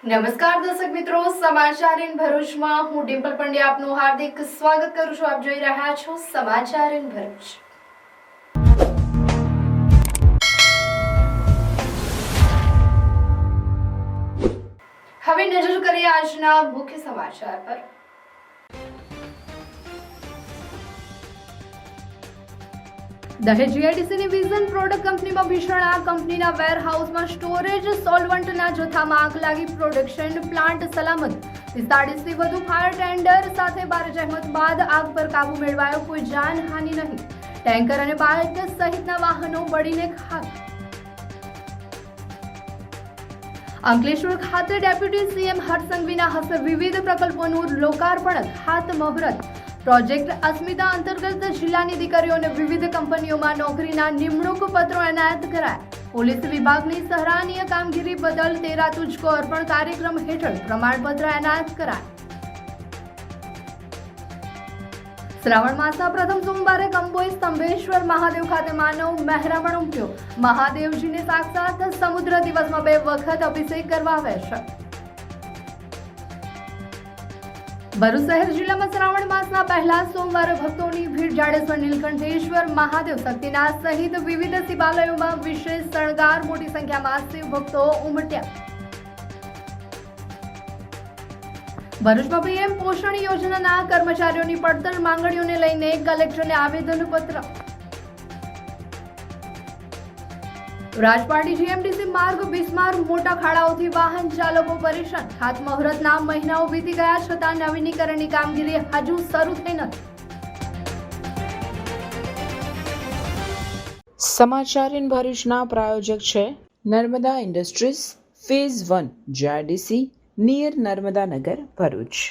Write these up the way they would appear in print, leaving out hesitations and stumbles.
નમસ્કાર દર્શક મિત્રો, સમાચાર ઇન ભરૂચમાં હું ડિમ્પલ પંડ્યા આપનું હાર્દિક સ્વાગત કરું છું. આપ જોઈ રહ્યા છો સમાચાર ઇન ભરૂચ. હવે નજર કરીએ આજના મુખ્ય સમાચાર પર. દહેજ જીઆઈડીસીની વિઝન પ્રોડક્ટ કંપનીમાં ભીષણ આગ. કંપનીના વેરહાઉસમાં સ્ટોરેજ સોલ્વન્ટના જથ્થામાં આગ લાગી. પ્રોડક્શન પ્લાન્ટ સલામત. 45 થી વધુ ફાયર ટેન્ડર સાથે ભારે જહેમત બાદ આગ પર કાબુ મેળવાયો. કોઈ જાનહાનિ નહીં. ટેન્કર અને બાઇક સહિતના વાહનો બળીને ખાક. અંકલેશ્વર ખાતે ડેપ્યુટી સીએમ હર્ષ સંઘવીના હસ્તે વિવિધ પ્રકલ્પોનું લોકાર્પણ, ખાતમુહૂર્ત. પ્રોજેક્ટ અસ્મિતા અંતર્ગત જિલ્લાની દીકરીઓને વિવિધ કંપનીઓમાં નોકરીના નિમણૂક પત્રો એનાયત કરાયા. પોલીસ વિભાગની સરાહનીય કામગીરી બદલ તેરા તુજકો અર્પણ કાર્યક્રમ હેઠળ પ્રમાણપત્ર એનાયત કરાયા. શ્રાવણ માસના પ્રથમ સોમવારે કંબોઈ સ્તંભેશ્વર મહાદેવ ખાતે માનવ મહેરામણ ઉમટ્યો. મહાદેવજીને સાક્ષાત સમુદ્ર દિવસમાં 2 વખત અભિષેક કરવા આવે છે. ભરૂચ શહેર જિલ્લામાં શ્રાવણ માસના પહેલા સોમવારે ભક્તોની ભીડ. જાડેશ્વર નીલકંઠેશ્વર મહાદેવ શક્તિનાથ સહિત વિવિધ શિવાલયોમાં વિશેષ શણગાર. મોટી સંખ્યામાં શિવ ભક્તો ઉમટ્યા. ભરૂચમાં પીએમ પોષણ યોજનાના કર્મચારીઓની પડતર માંગણીઓને લઈને કલેક્ટરને આવેદનપત્ર. રાજપારડી જીએમડીસી માર્ગ બિસ્માર. મોટા ખાડાઓથી વાહન ચાલકો પરેશાન. ખાતમુહૂર્તના મહિનાઓ વીતી ગયા છતાં નવીનીકરણની કામગીરી હજુ શરૂ થઈ નથી. સમાચાર ઇન ભરૂચના પ્રાયોજક છે Narmada industries phase 1 GIDC near Narmada Nagar Bharuch.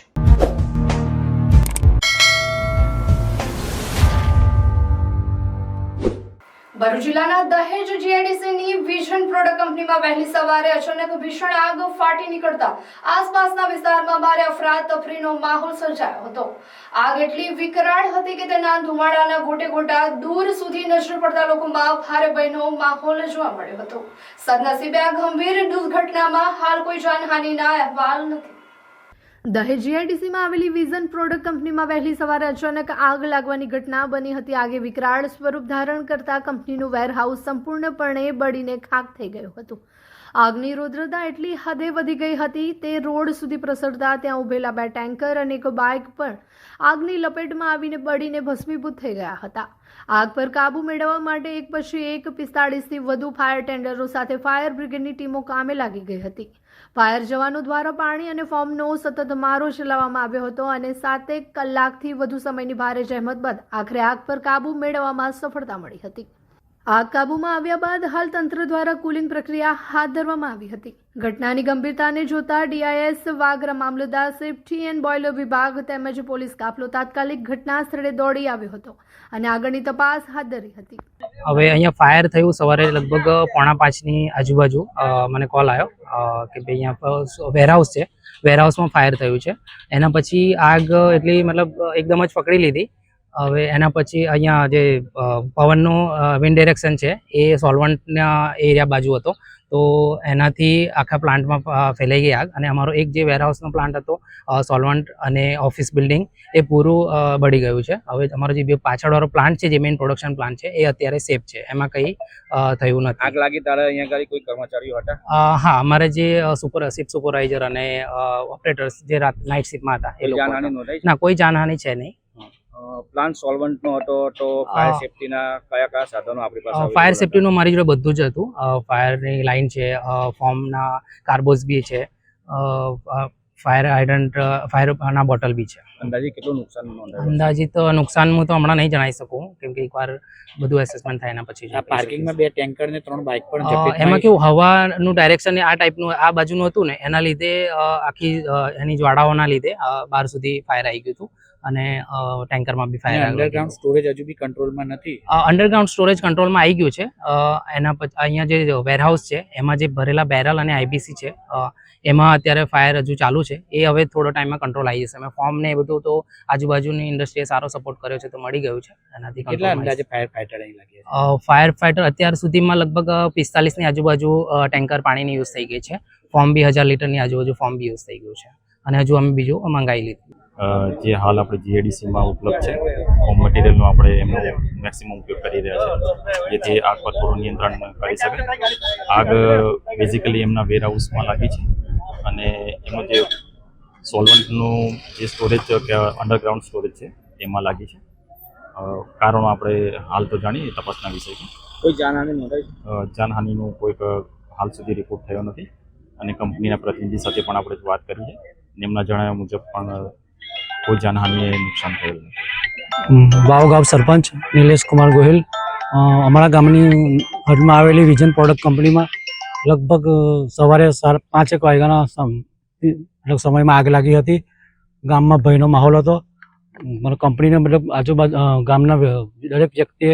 Bharuch જિલ્લાના દહેજ જીઆઈડીસીની વિઝન પ્રોડક્ટ કંપનીમાં વહેલી સવારે અચાનક ભીષણ આગ ફાટી નીકળતા આસપાસના વિસ્તારમાં ભારે અફરાતફરીનો માહોલ સર્જાયો હતો. આગ એટલી વિકરાળ હતી કે તેના ધુમાડાના ગોટે ગોટા દૂર સુધી નજર પડતા લોકોમાં ભારે ભયનો માહોલ જોવા મળ્યો હતો. સદનસીબે આ ગંભીર દુર્ઘટનામાં હાલ કોઈ જાનહાનિના અહેવાલ નથી. દહેજ જીઆઈડીસીમાં આવેલી વિઝન પ્રોડક્ટ કંપનીમાં વહેલી સવારે અચાનક આગ લાગવાની ઘટના બની હતી. આગે વિકરાળ સ્વરૂપ ધારણ કરતા કંપનીનું વેરહાઉસ સંપૂર્ણપણે બળીને ખાક થઈ ગયું હતું. આગની રૌદ્રતા એટલી હદે વધી ગઈ હતી તે રોડ સુધી પ્રસરતા ત્યાં ઉભેલા 2 ટેન્કર અને એક બાઇક પણ આગની લપેટમાં આવીને બળીને ભસ્મીભૂત થઈ ગયા હતા. આગ પર કાબુ મેળવવા માટે એક પછી એક 45 થી વધુ ફાયર ટેન્ડરો સાથે ફાયર બ્રિગેડની ટીમો કામે લાગી ગઈ હતી. ફાયર જવાનો દ્વારા પાણી અને ફોર્મનો સતત મારો ચલાવવામાં આવ્યો હતો અને 7 કલાકથી વધુ સમયની ભારે જહેમત બાદ આખરે આગ પર કાબુ મેળવવામાં સફળતા મળી હતી. આગ કાબૂમાં આવ્યા બાદ હાલ તંત્ર દ્વારા કુલિંગ પ્રક્રિયા હાથ ધરવામાં આવી હતી. ઘટનાની ગંભીરતાને જોતા ડીઆઈએસ વાગરા, મામલતદાર, સેફ્ટી એન્ડ બોઇલર વિભાગ તેમજ પોલીસ કાફલો તાત્કાલિક ઘટના સ્થળે દોડી આવ્યો હતો અને આગળની તપાસ હાથ ધરી હતી. હવે અહીંયા ફાયર થયું સવારે લગભગ 4:45ની આજુબાજુ મને કોલ આવ્યો કે ભાઈ અહીંયા વેરહાઉસ છે, વેરહાઉસમાં ફાયર થયું છે. એના પછી આગ એટલી એકદમ જ પકડી લીધી. હવે એના પછી અહીંયા જે પવનનું વિન્ડ ડિરેક્શન છે એ સોલ્વન્ટના એરિયા બાજુ હતો, તો એનાથી આખા પ્લાન્ટમાં ફેલાઈ ગઈ આગ. અને અમારો એક જે વેરહાઉસનો પ્લાન્ટ હતો સોલ્વન્ટ અને ઓફિસ બિલ્ડિંગ એ પૂરું બળી ગયું છે. હવે અમારો જે પાછળવાળો પ્લાન્ટ છે જે મેઇન પ્રોડક્શન પ્લાન્ટ છે એ અત્યારે સેફ છે, એમાં કંઈ થયું નથી. આગ લાગી ત્યારે અહીંયા આગળ કોઈ કર્મચારીઓ હતા? હા, અમારે જે શિફ્ટ સુપરવાઇઝર અને ઓપરેટર્સ જે નાઇટ શિફ્ટમાં હતા એ લોકો. ના, કોઈ જાનહાનિ છે નહીં. પ્લાન્ટ સોલ્વન્ટનો હતો તો ફાયર સેફ્ટીના કયા સાધનો આપણી પાસે? ફાયર સેફ્ટીનું મારી જોડે બધું જ હતું. ફાયરની લાઇન છે, ફોર્મના કાર્બોસ બી છે, ફાયર હાઇડ્રન્ટ, ફાયરના બોટલ બી છે. અંદાજે કેટલું નુકસાન નોંધાયું? અંદાજિત નુકસાન હું તો હમણાં નહીં જણાવી શકું, કેમ કે એકવાર બધું એસેસમેન્ટ થાય એના પછી. પાર્કિંગમાં 2 ટેન્કર ને 3 બાઇક પણ એમાં કેવું હવાનું ડાયરેક્શન આ ટાઈપનું આ બાજુનું હતું ને, એના લીધે આખી એની જ્વાળાઓના લીધે બહાર સુધી ફાયર આવી ગયું હતું અને ટેન્કરમાં બી ફાયર અંડરગ્રાઉન્ડ સ્ટોરેજ હજુ બી કંટ્રોલમાં નથી. અંડરગ્રાઉન્ડ સ્ટોરેજ કંટ્રોલમાં આવી ગયું છે. એના પછી અહીંયા જે વેરહાઉસ છે એમાં જે ભરેલા બેરલ અને આઈબીસી છે એમાં અત્યારે ફાયર હજુ ચાલુ છે. એ હવે થોડો ટાઈમમાં કંટ્રોલ આવી જશે. અમે ફોર્મ ને એ બધું તો આજુબાજુની ઇન્ડસ્ટ્રીએ સારો સપોર્ટ કર્યો છે તો મળી ગયું છે. એનાથી કેટલા અંદાજે ફાયર ફાઈટર અહીં લાગે છે? ફાયર ફાઈટર અત્યાર સુધીમાં લગભગ 45 ની આજુબાજુ ટેન્કર પાણીની યુઝ થઈ ગઈ છે. ફોર્મ બી 1000 લીટરની આજુબાજુ ફોર્મ બી યુઝ થઈ ગયું છે અને હજુ અમે બીજું મંગાવી લીધું. જે હાલ આપણે જીઆઈડીસીમાં ઉપલબ્ધ છે હોમ મટીરિયલનો આપણે એમનો મેક્સિમમ ઉપયોગ કરી રહ્યા છે જેથી આગ પર થોડું નિયંત્રણ કરી શકે. આગ બેઝિકલી એમના વેરહાઉસમાં લાગી છે અને એનો જે સોલ્વન્ટનું જે સ્ટોરેજ અંડરગ્રાઉન્ડ સ્ટોરેજ છે એમાં લાગી છે. કારણો આપણે હાલ તો જાણીએ તપાસના વિષય છે. કોઈ જાનહાનિ નોંધાઈ? જાનહાનિનો કોઈક હાલ સુધી રિપોર્ટ થયો નથી અને કંપનીના પ્રતિનિધિ સાથે પણ આપણે વાત કરી છે. એમના જણાવ્યા મુજબ પણ કોઈ જાનહાનિએ નુકસાન થયેલ નથી. વાવગાંવ સરપંચ નિલેશ કુમાર ગોહિલ. અમારા ગામની હદમાં આવેલી વિઝન પ્રોડક્ટ કંપનીમાં લગભગ સવારે 5:00 વાગ્યાના સમયમાં આગ લાગી હતી. ગામમાં ભયનો માહોલ હતો. મને કંપનીને મતલબ આજુબાજુ ગામના દરેક વ્યક્તિએ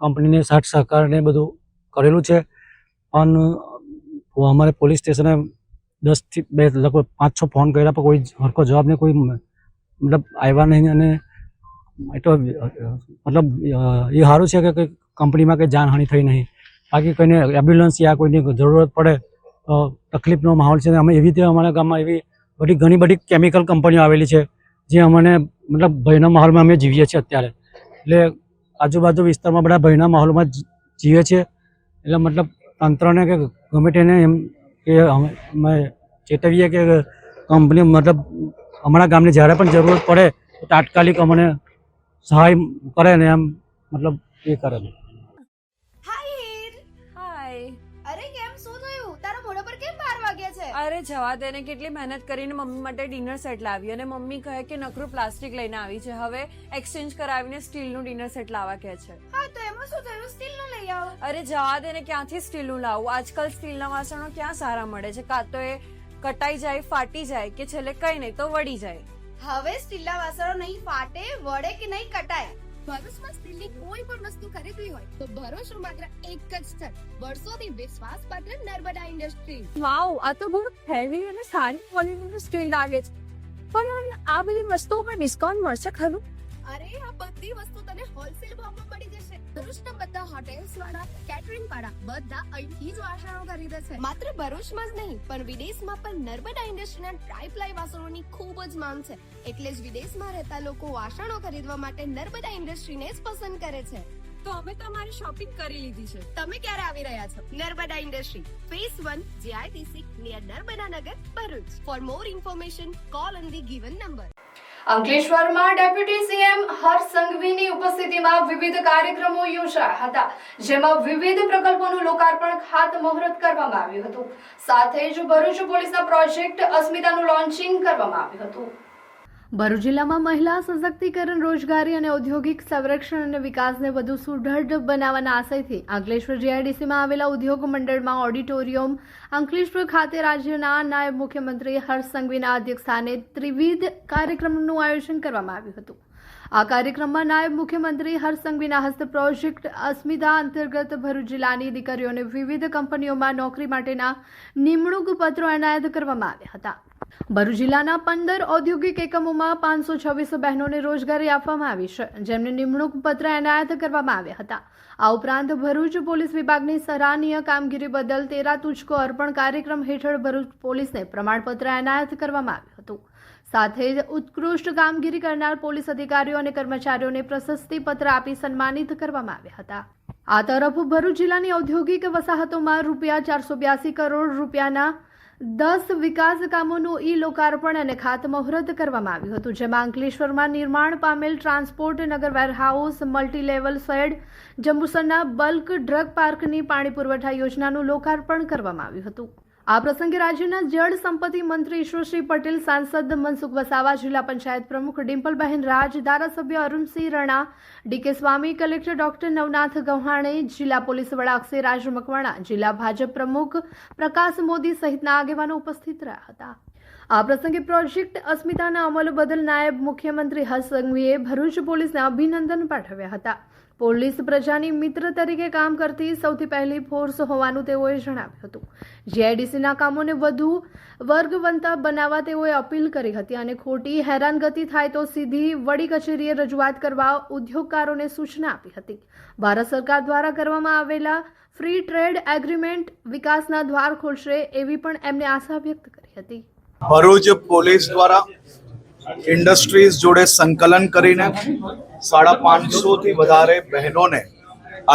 કંપનીને સાથ સહકારને બધું કરેલું છે. પણ અમારે પોલીસ સ્ટેશને 10 થી 2 લગભગ 5-6 ફોન કર્યા પણ કોઈ હરખો જવાબ ને કોઈ મતલબ આવ્યા નહીં. અને એ તો મતલબ એ સારું છે કે કંપનીમાં કંઈ જાનહાનિ થઈ નહીં. બાકી કોઈને એમ્બ્યુલન્સ યા કોઈની જરૂરત પડે તો તકલીફનો માહોલ છે. અમે એવી રીતે અમારા ગામમાં એવી ઘણી બધી કેમિકલ કંપનીઓ આવેલી છે જે અમને મતલબ ભયના માહોલમાં અમે જીવીએ છીએ અત્યારે. એટલે આજુબાજુ વિસ્તારમાં બધા ભયના માહોલમાં જીવે છે. એટલે મતલબ તંત્રને કે ગમે તેને એમ કે અમે ચેતવીએ કે કંપની મતલબ અમારા ગામને જ્યારે પણ જરૂરત પડે તો તાત્કાલિક અમને સહાય કરે ને એમ મતલબ એ કરે. હાય. અરે કેમ શું થયું? તારા મોઢા પર કેમ 12 વાગ્યા છે? અરે જવા દે ને, કેટલી મહેનત કરીને મમ્મી માટે ડિનર સેટ લાવી અને મમ્મી કહે કે નકરું પ્લાસ્ટિક લઈને આવી છે. હવે એક્સચેન્જ કરાવીને સ્ટીલનું ડિનર સેટ લાવવા કહે છે. હા તો એમાં શું થયું? સ્ટીલનું લઈ આવો. અરે જવા દે ને, ક્યાંથી સ્ટીલનું લાવું? આજકાલ સ્ટીલના વાસણો ક્યાં સારા મળે છે? કાં તો એ કટાઈ જાય, ફાટી જાય કે છેલ્લે કઈ નહીં તો વળી જાય. હવે સ્ટીલના વાસણો નહીં ફાટે, વળે કે નહીં કટાય. ભરૂચમાં સ્ટીલની કોઈ પણ વસ્તુ ખરીદવી હોય તો ભરોસો માત્ર એક જ સ્થળ, વર્ષોથી વિશ્વાસપાત્ર નર્મદા ઇન્ડસ્ટ્રીઝ. વાવ, આ તો બહુ હેવી અને સારી ક્વોલિટીનું સ્ટીલ લાગે છે. પણ આ બધી વસ્તુઓ પર ડિસ્કાઉન્ટ મળશે ખરું? અરે આ બધી વસ્તુ તને હોલસેલ ભાવમાં મળી જશે. ભરૂચના બધા હોટેલ્સ વાળા, કેટરિંગ વાળા બધા અહીંથી જ વાસણો ખરીદે છે. માત્ર ભરૂચમાં જ નહીં પણ વિદેશમાં પણ નર્મદા ઇન્ડસ્ટ્રીના ટ્રાયપ્લાય વાસણોની ખૂબ જ માંગ છે. એટલે જ વિદેશમાં રહેતા લોકો વાસણો ખરીદવા માટે નર્મદા ઇન્ડસ્ટ્રીને જ પસંદ કરે છે. તો અમે તમારી શોપિંગ કરી લીધી છે. તમે ક્યારે આવી રહ્યા છો? Narmada industry phase 1 GIDC near Narmada Nagar, Bharuch. For more information call on the given number. અંકલેશ્વરમાં ડેપ્યુટી સીએમ હર્ષ સંઘવીની ઉપસ્થિતિમાં વિવિધ કાર્યક્રમો યોજાયા હતા, જેમાં વિવિધ પ્રકલ્પોનું લોકાર્પણ ખાતમુહૂર્ત કરવામાં આવ્યું હતું. સાથે જ ભરૂચ પોલીસના પ્રોજેક્ટ અસ્મિતાનું લોન્ચિંગ કરવામાં આવ્યું હતું. ભરૂચ જિલ્લામાં મહિલા સશક્તિકરણ, રોજગારી અને ઔદ્યોગિક સંરક્ષણ અને વિકાસને વધુ સુદૃઢ બનાવવાના આશયથી અંકલેશ્વર જીઆઈડીસીમાં આવેલા ઉદ્યોગ મંડળમાં ઓડિટોરિયમ અંકલેશ્વર ખાતે રાજ્યના નાયબ મુખ્યમંત્રી હર્ષ સંઘવીના અધ્યક્ષસ્થાને ત્રિવિધ કાર્યક્રમનું આયોજન કરવામાં આવ્યું હતું. આ કાર્યક્રમમાં નાયબ મુખ્યમંત્રી હર્ષ સંઘવીના હસ્તે પ્રોજેક્ટ અસ્મિતા અંતર્ગત ભરૂચ જિલ્લાની દીકરીઓને વિવિધ કંપનીઓમાં નોકરી માટેના નિમણૂક પત્રો એનાયત કરવામાં આવ્યા હતા. ભરૂચ જિલ્લાના 15 ઔદ્યોગિક એકમોમાં 526 બહેનોને રોજગારી આપવામાં આવી છે, જેમને નિમણૂક પત્ર એનાયત કરવામાં આવ્યા હતા. આ ઉપરાંત ભરૂચ પોલીસ વિભાગની સરાહનીય કામગીરી બદલ 13 તુજકો અર્પણ કાર્યક્રમ હેઠળ ભરૂચ પોલીસને પ્રમાણપત્ર એનાયત કરવામાં આવ્યું હતું. સાથે જ ઉત્કૃષ્ટ કામગીરી કરનાર પોલીસ અધિકારીઓ અને કર્મચારીઓને પ્રશસ્તિ પત્ર આપી સન્માનિત કરવામાં આવ્યા હતા. આ તરફ ભરૂચ જિલ્લાની ઔદ્યોગિક વસાહતોમાં ₹482 કરોડ રૂપિયાના 10 વિકાસ કામોનું લોકાર્પણ અને ખાતમુહૂર્ત કરવામાં આવ્યું હતું, જેમાં અંકલેશ્વરમાં નિર્માણ પામેલ transport Nagar warehouse, multi level shed, જંબુસરના બલ્ક ડ્રગ પાર્કની પાણી પુરવઠા યોજનાનું લોકાર્પણ કરવામાં આવ્યું હતું. આ પ્રસંગે રાજ્યના જળ સંપત્તિ મંત્રી ઈશ્વરસિંહ પટેલ, સાંસદ મનસુખ વસાવા, જિલ્લા પંચાયત પ્રમુખ ડિમ્પલબહેન રાજ, ધારાસભ્ય અરુણસિંહ રણા, ડીકે સ્વામી, કલેક્ટર ડોક્ટર નવનાથ ગવ્હાણે, જિલ્લા પોલીસ વડા અક્ષયરાજ મકવાણા, જિલ્લા ભાજપ પ્રમુખ પ્રકાશ મોદી સહિતના આગેવાનો ઉપસ્થિત રહ્યા હતા. આ પ્રસંગે પ્રોજેક્ટ અસ્મિતાના અમલ બદલ નાયબ મુખ્યમંત્રી હર્ષ સંઘવીએ ભરૂચ પોલીસને અભિનંદન પાઠવ્યા હતા. પોલીસ પ્રજાની મિત્ર તરીકે કામ કરતી સૌથી પહેલી ફોર્સ હોવાનું તેઓએ જણાવ્યું હતું. જીઆઈડીસીના કામોને વધુ વર્ગવંતા બનાવવા તેઓએ અપીલ કરી હતી અને ખોટી હેરાનગતિ થાય તો સીધી વડી કચેરીએ રજૂઆત કરવા ઉદ્યોગકારોને સૂચના આપી હતી. ભારત સરકાર દ્વારા કરવામાં આવેલા ફ્રી ટ્રેડ એગ્રીમેન્ટ વિકાસના દ્વાર ખોલશે એવી પણ એમને આશા વ્યક્ત કરી હતી. ભરૂચ પોલીસ દ્વારા ઇન્ડસ્ટ્રીઝ જોડે સંકલન કરીને 550થી વધારે બહેનોને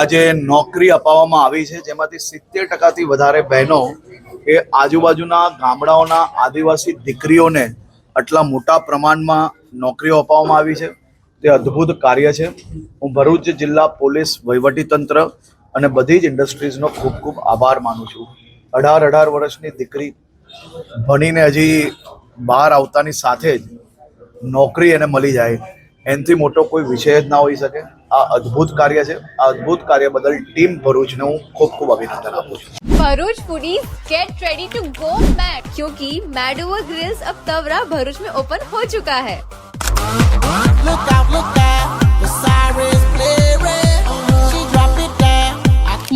આજે નોકરી અપાવવામાં આવી છે, જેમાંથી 70%થી વધારે બહેનો એ આજુબાજુના ગામડાઓના આદિવાસી દીકરીઓને આટલા મોટા પ્રમાણમાં નોકરીઓ અપાવવામાં આવી છે. તે અદ્ભુત કાર્ય છે. હું ભરૂચ જિલ્લા પોલીસ વહીવટીતંત્ર અને બધી જ ઇન્ડસ્ટ્રીઝનો ખૂબ ખૂબ આભાર માનું છું. 18 વર્ષની દીકરી ભણીને હજી બહાર આવતાની સાથે જ નોકરી એને મળી જાય, એનાથી મોટો કોઈ વિષય જ ના હોઈ શકે. આ અદ્ભુત કાર્ય છે. આ અદ્ભુત કાર્ય બદલ ટીમ ભરૂચને હું ખૂબ ખૂબ અભિનંદન આપું છું. Bharuch foodies get ready to go mad क्योंकि मैड ओवर ग्रिल्स अब तवरा भरूच में ओपन हो चुका है. Look out, the sirens blaring. She drop it down.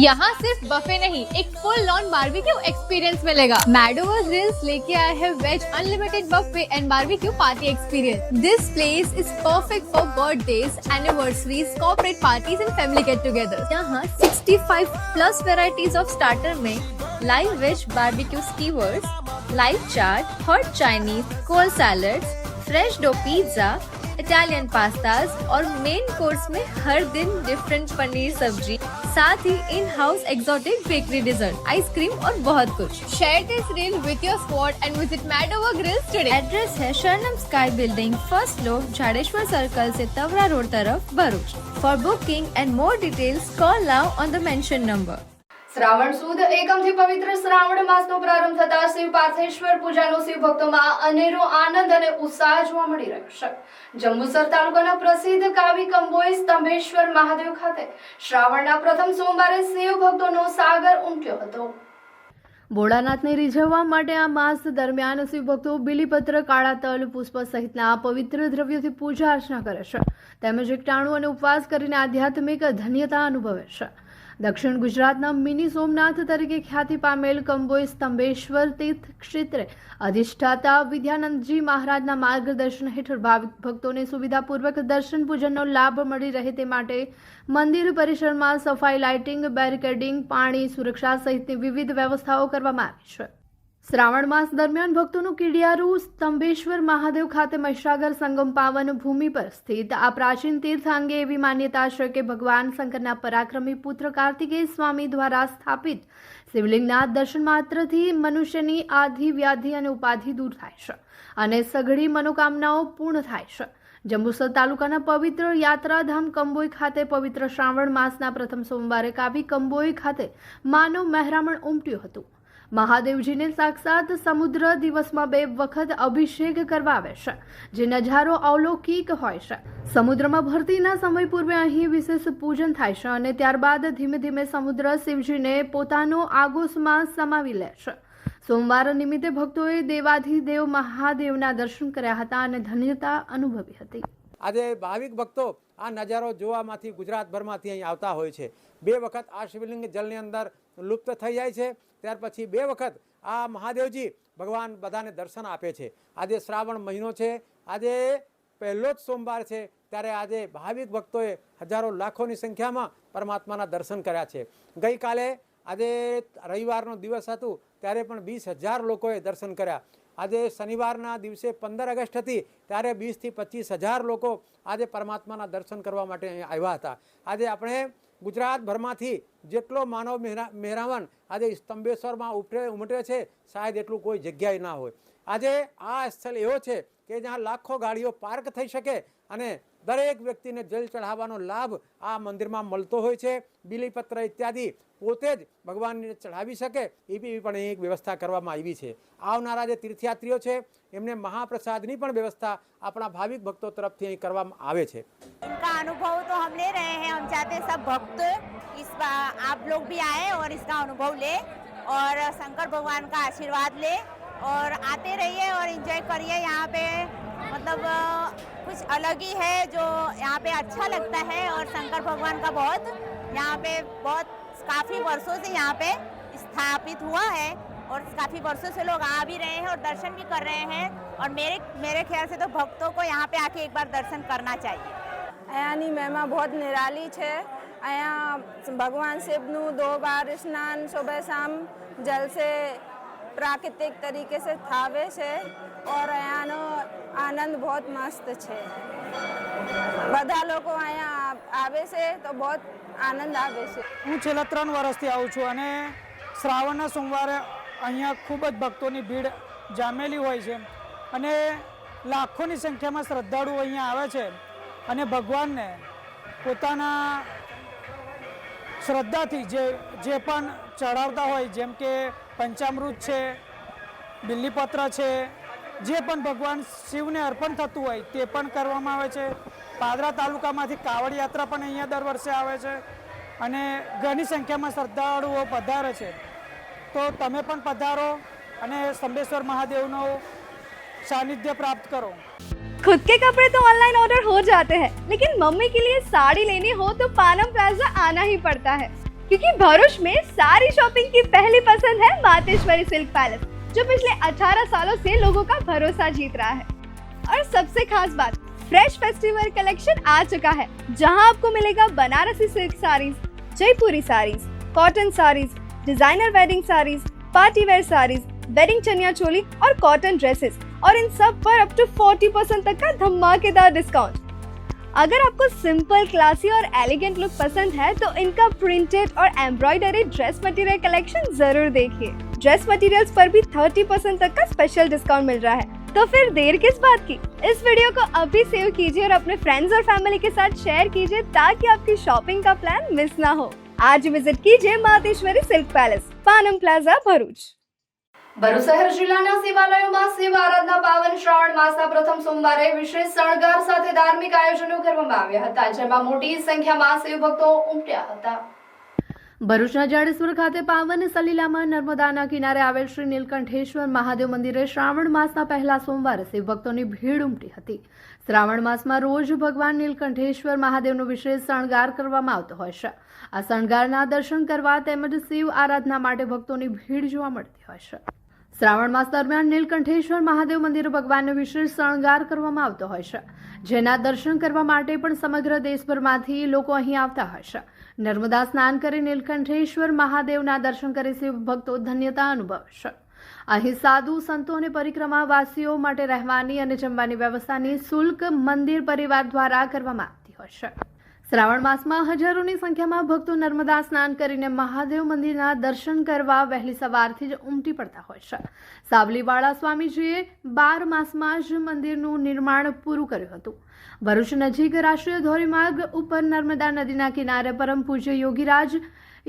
यहाँ सिर्फ बफे नहीं, एक फुल ऑन बारबेक्यू एक्सपीरियंस मिलेगा. मैड ओवर ग्रिल्स लेके आए हैं veg unlimited buffet and barbecue party experience. This place is perfect for birthdays, anniversaries, corporate parties and family get together. यहाँ 65 plus varieties of starter में live veg barbecue skewers, live chaat, hot Chinese, cold salads, fresh dough pizza, Italian pastas और main course में हर दिन different paneer सब्जी, साथ ही in house exotic bakery dessert, ice cream और बहुत कुछ. Share this reel with your squad and visit mad over grills today. Address है Sharanam sky building, first floor, Jhadeshwar circle से तवरा रोड तरफ, Bharuch. For booking and more details call now on the mention number. Shravan સુદ એકમથી પવિત્ર શ્રાવણ માસનો પ્રારંભ થતા શિવ પાર્થેશ્વર પૂજાનો શિવ ભક્તોમાં અનેરો આનંદ અને ઉત્સાહ જોવા મળી રહ્યો છે. જંબુસર તાલુકાના પ્રસિદ્ધ કાવી કંબોઈ સ્તંભેશ્વર મહાદેવ ખાતે શ્રાવણના પ્રથમ સોમવારે શિવ ભક્તોનો સાગર ઉમટ્યો હતો. ભોળાનાથને રીઝવવા માટે આ માસ દરમિયાન શિવ ભક્તો બીલીપત્ર, કાળા તલ, પુષ્પ સહિતના પવિત્ર દ્રવ્યોથી પૂજા અર્ચના કરે છે, તેમજ એકટાણું અને ઉપવાસ કરીને આધ્યાત્મિક ધન્યતા અનુભવે છે. દક્ષિણ ગુજરાતના મિની સોમનાથ તરીકે ખ્યાતિ પામેલ કંબોઈ સ્તંભેશ્વર તીર્થ ક્ષેત્રે અધિષ્ઠાતા વિદ્યાનંદજી મહારાજના માર્ગદર્શન હેઠળ ભાવિક ભક્તોને સુવિધાપૂર્વક દર્શન પૂજનનો લાભ મળી રહે તે માટે મંદિર પરિસરમાં સફાઈ, લાઇટિંગ, બેરિકેડિંગ, પાણી, સુરક્ષા સહિતની વિવિધ વ્યવસ્થાઓ કરવામાં આવી છે. શ્રાવણ માસ દરમિયાન ભક્તોનું કીડિયારું સ્તંભેશ્વર મહાદેવ ખાતે મહીસાગર સંગમ પાવન ભૂમિ પર સ્થિત આ પ્રાચીન તીર્થ અંગે એવી માન્યતા છે કે ભગવાન શંકરના પરાક્રમી પુત્ર કાર્તિકેય સ્વામી દ્વારા સ્થાપિત શિવલિંગના દર્શન માત્રથી મનુષ્યની આધિ, વ્યાધિ અને ઉપાધિ દૂર થાય છે અને સઘળી મનોકામનાઓ પૂર્ણ થાય છે. જંબુસર તાલુકાના પવિત્ર યાત્રાધામ કંબોઈ ખાતે પવિત્ર શ્રાવણ માસના પ્રથમ સોમવારે કાવી કંબોઈ ખાતે માનવ મહેરામણ ઉમટ્યું હતું. મહાદેવજીને સાક્ષાત સમુદ્ર દિવસમાં 2 વખત અભિષેક કરવા આવે છે, જે નજારો અલૌકિક હોય છે. સમુદ્રમાં ભરતીના સમય પૂર્વે અહીં વિશેષ પૂજન થાય છે અને ત્યારબાદ ધીમે ધીમે સમુદ્ર શિવજીને પોતાનો આગોશમાં સમાવી લે છે. સોમવાર નિમિત્તે ભક્તોએ દેવાધિદેવ મહાદેવના દર્શન કર્યા હતા અને ધન્યતા અનુભવી હતી. આજે ભાવિક ભક્તો આ નજારો જોવામાંથી ગુજરાતભરમાંથી અહીં આવતા હોય છે. 2 વખત આ શિવલિંગ જલની અંદર લુપ્ત થઈ જાય છે, ત્યાર પછી 2 વખત આ મહાદેવજી ભગવાન બધાને દર્શન આપે છે. આજે શ્રાવણ મહિનો છે, આજે પહેલો જ સોમવાર છે, ત્યારે આજે ભાવિક ભક્તોએ હજારો લાખોની સંખ્યામાં પરમાત્માના દર્શન કર્યા છે. ગઈકાલે આજે રવિવારનો દિવસ હતું ત્યારે પણ 20,000 લોકોએ દર્શન કર્યા. આજે શનિવારના દિવસે 15 ઓગસ્ટ હતી ત્યારે 20,000 થી 25,000 લોકો આજે પરમાત્માના દર્શન કરવા માટે અહીં આવ્યા હતા. આજે આપણે ગુજરાતભરમાંથી જેટલો માનવ મહેરામણ આજે સ્તંભેશ્વરમાં ઉમટે છે, શાયદ એટલું કોઈ જગ્યાએ ના હોય. આજે આ સ્થળ એવો છે કે જ્યાં લાખો ગાડીઓ પાર્ક થઈ શકે અને દરેક વ્યક્તિને જલ ચઢાવવાનો લાભ આ મંદિરમાં મળતો હોય છે. બીલીપત્ર ઇત્યાદિ પોતે જ ભગવાનને ચઢાવી શકે એવી પણ એક વ્યવસ્થા કરવામાં આવી છે. આવનારા જે તીર્થયાત્રીઓ છે એમને મહાપ્રસાદની પણ વ્યવસ્થા આપણા ભાવિક ભક્તો तरफ અહીં કરવામાં આવે છે. इनका अनुभव तो हम ले रहे हैं, हम चाहते हैं सब भक्त इस आप लोग भी आए और इसका अनुभव ले और शंकर भगवान का आशीर्वाद ले और आते रहिए और एंजॉय करिए यहाँ पे। मतलब कुछ अलग ही है जो यहाँ पे अच्छा लगता है। और शंकर भगवान का बहुत यहाँ पे बहुत काफ़ी वर्षों से यहाँ पे स्थापित हुआ है और काफ़ी वर्षों से लोग आ भी रहे हैं और दर्शन भी कर रहे हैं। और मेरे ख्याल से तो भक्तों को यहाँ पे आके एक बार दर्शन करना चाहिए। અહીંયાની મહિમા बहुत નિરાલી છે। અહીંયા ભગવાન શિવનું 2 બાર સ્નાન સુબહ શામ જલ से प्राकृतिक तरीके से થાવે છે और અહીંયાનો આનંદ बहुत મસ્ત છે। બધા લોકો અહીંયા આવે છે તો बहुत આનંદ આવે છે। હું છેલ્લા 3 વર્ષથી આવું છું અને શ્રાવણના સોમવારે અહીંયા ખૂબ જ ભક્તોની ભીડ જામેલી હોય છે અને લાખોની સંખ્યામાં શ્રદ્ધાળુઓ અહીંયા આવે છે અને ભગવાનને પોતાના શ્રદ્ધાથી જે પણ ચડાવતા હોય, જેમ કે પંચામૃત છે, બિલ્લીપત્ર છે, જે પણ ભગવાન શિવને અર્પણ થતું હોય તે પણ કરવામાં આવે છે। પાદરા તાલુકામાંથી કાવડ યાત્રા પણ અહીંયા દર વર્ષે આવે છે અને ઘણી સંખ્યામાં શ્રદ્ધાળુઓ પધારે છે। તો તમે પણ પધારો અને સંબેશ્વર મહાદેવનો સાનિધ્ય પ્રાપ્ત કરો। खुद के कपड़े तो ऑनलाइन ऑर्डर हो जाते हैं, लेकिन मम्मी के लिए साड़ी लेनी हो तो पानम प्लाजा आना ही पड़ता है, क्योंकि भरूच में सारी शॉपिंग की पहली पसंद है मातेश्वरी सिल्क पैलेस, जो पिछले 18 सालों से लोगों का भरोसा जीत रहा है। और सबसे खास बात, फ्रेश फेस्टिवल कलेक्शन आ चुका है, जहां आपको मिलेगा Banarasi silk saris, Jaipuri saris, cotton saris, designer wedding saris, party wear saris, wedding chaniya choli और कॉटन ड्रेसेस, और इन सब पर अप टू 40% तक का धमाकेदार डिस्काउंट। अगर आपको सिंपल, क्लासी और एलिगेंट लुक पसंद है तो इनका प्रिंटेड और एम्ब्रॉयडरी ड्रेस मटेरियल कलेक्शन जरूर देखिए। ड्रेस मटेरियल्स पर भी 30% तक का स्पेशल डिस्काउंट मिल रहा है, तो फिर देर किस बात की। इस वीडियो को अभी सेव कीजिए और अपने फ्रेंड्स और फैमिली के साथ शेयर कीजिए, ताकि आपकी शॉपिंग का प्लान मिस ना हो। आज विजिट कीजिए Mateshwari silk palace, Panam plaza, Bharuch. Bharuch શહેર જિલ્લાના શિવાલયોમાં શિવ આરાધના પાવન શ્રાવણ માસના પ્રથમ સોમવારે વિશેષ શણગાર સાથે ધાર્મિક આયોજનો કરવામાં આવ્યા હતા, જેમાં મોટી સંખ્યામાં શિવ ભક્તો ઉમટ્યા હતા। ભરૂચના જાડેશ્વર ખાતે પાવન સલીલામાં નર્મદાના કિનારે આવેલ શ્રી નીલકંઠેશ્વર મહાદેવ મંદિરે શ્રાવણ માસના પહેલા સોમવારે શિવ ભક્તોની ભીડ ઉમટી હતી। શ્રાવણ માસમાં રોજ ભગવાન નીલકંઠેશ્વર મહાદેવનો વિશેષ શણગાર કરવામાં આવતો હોય છે। આ શણગારના દર્શન કરવા તેમજ શિવ આરાધના માટે ભક્તોની ભીડ જોવા મળતી હોય છે। શ્રાવણ માસ દરમિયાન નીલકંઠેશ્વર મહાદેવ મંદિરે ભગવાનનો વિશેષ શણગાર કરવામાં આવતો હોય છે, જેના દર્શન કરવા માટે પણ સમગ્ર દેશભરમાંથી લોકો અહીં આવતા હોય છે। નર્મદા સ્નાન કરી નીલકંઠેશ્વર મહાદેવના દર્શન કરી શિવ ભક્તો ધન્યતા અનુભવે છે। અહીં સાધુ સંતો અને પરિક્રમાવાસીઓ માટે રહેવાની અને જમવાની વ્યવસ્થાની શુલ્ક મંદિર પરિવાર દ્વારા કરવામાં આવતી હોય છે। શ્રાવણ માસમાં હજારોની સંખ્યામાં ભક્તો નર્મદા સ્નાન કરીને મહાદેવ મંદિરના દર્શન કરવા વહેલી સવારથી જ ઉમટી પડતા હોય છે। સાવલીવાળા સ્વામીજીએ 12 માસમાં જ મંદિરનું નિર્માણ પૂરું કર્યું હતું। ભરૂચ નજીક રાષ્ટ્રીય ધોરીમાર્ગ ઉપર નર્મદા નદીના કિનારે પરમ પૂજ્ય યોગીરાજ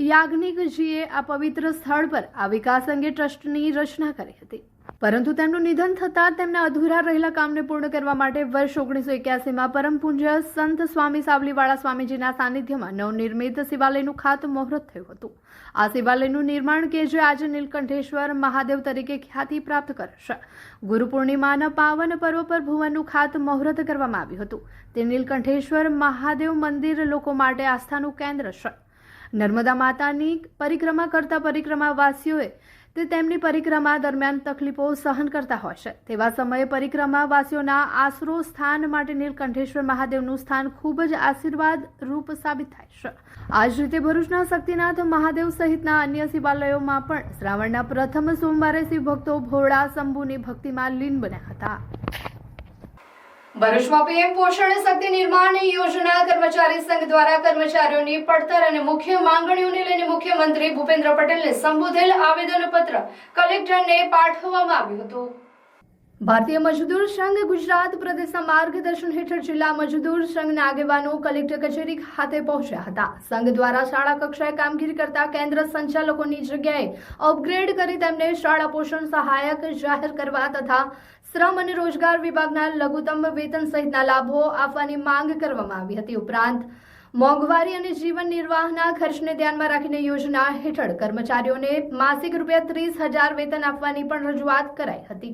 યાજ્ઞિકજીએ આ પવિત્ર સ્થળ પર આ વિકાસ અંગે ટ્રસ્ટની રચના કરી હતી, પરંતુ તેમનું નિધન થતાં તેમના અધૂરા રહેલા કામને પૂર્ણ કરવા માટે વર્ષ 1981માં પરમ પૂજ્ય સંત સ્વામી સાવલીવાળા સ્વામીજીના સાનિધ્યમાં નવનિર્મિત શિવાલયનું ખાતમુહૂર્ત થયું હતું। આ શિવાલયનું નિર્માણ કે જે આજે નીલકંઠેશ્વર મહાદેવ તરીકે ખ્યાતિ પ્રાપ્ત કરે છે। ગુરુ પૂર્ણિમાના પાવન પર્વ પર ભુવનનું ખાતમુહૂર્ત કરવામાં આવ્યું હતું। તે નીલકંઠેશ્વર મહાદેવ મંદિર લોકો માટે આસ્થાનું કેન્દ્ર છે। નર્મદા માતાની પરિક્રમા કરતા પરિક્રમાવાસીઓએ તે તેમની પરિક્રમા દરમિયાન તકલીફો સહન કરતા હોય છે, તેવા સમયે પરિક્રમાવાસીઓના આશરો સ્થાન માટે નીલકંઠેશ્વર મહાદેવનું સ્થાન ખૂબ જ આશીર્વાદ રૂપ સાબિત થાય છે। આ જ રીતે ભરૂચના શક્તિનાથ મહાદેવ સહિતના અન્ય શિવાલયોમાં પણ શ્રાવણના પ્રથમ સોમવારે શિવ ભક્તો ભોળા શંભુની ભક્તિમાં લીન બન્યા હતા। ભરૂચમાં પીએમ પોષણ શક્તિ નિર્માણ યોજના કર્મચારી સંઘ દ્વારા કર્મચારીઓની પડતર અને મુખ્ય માંગણીઓને લઈને મુખ્યમંત્રી ભૂપેન્દ્ર પટેલને સંબોધેલ આવેદનપત્ર કલેક્ટરને પાઠવવામાં આવ્યું હતું। ભારતીય મજદૂર સંઘ ગુજરાત પ્રદેશના માર્ગદર્શન હેઠળ જિલ્લા મજદૂર સંઘના આગેવાનો કલેક્ટર કચેરી ખાતે પહોંચ્યા હતા। સંઘ દ્વારા શાળા કક્ષાએ કામગીરી કરતા કેન્દ્ર સંચાલકોની જગ્યાએ અપગ્રેડ કરી તેમને શાળા પોષણ સહાયક જાહેર કરવા તથા શ્રમ અને રોજગાર વિભાગના લઘુત્તમ વેતન સહિતના લાભો આપવાની માંગ કરવામાં આવી હતી। ઉપરાંત મોંઘવારી અને જીવન નિર્વાહના ખર્ચને ધ્યાનમાં રાખીને યોજના હેઠળ કર્મચારીઓને માસિક ₹30,000 વેતન આપવાની પણ રજૂઆત કરાઈ હતી.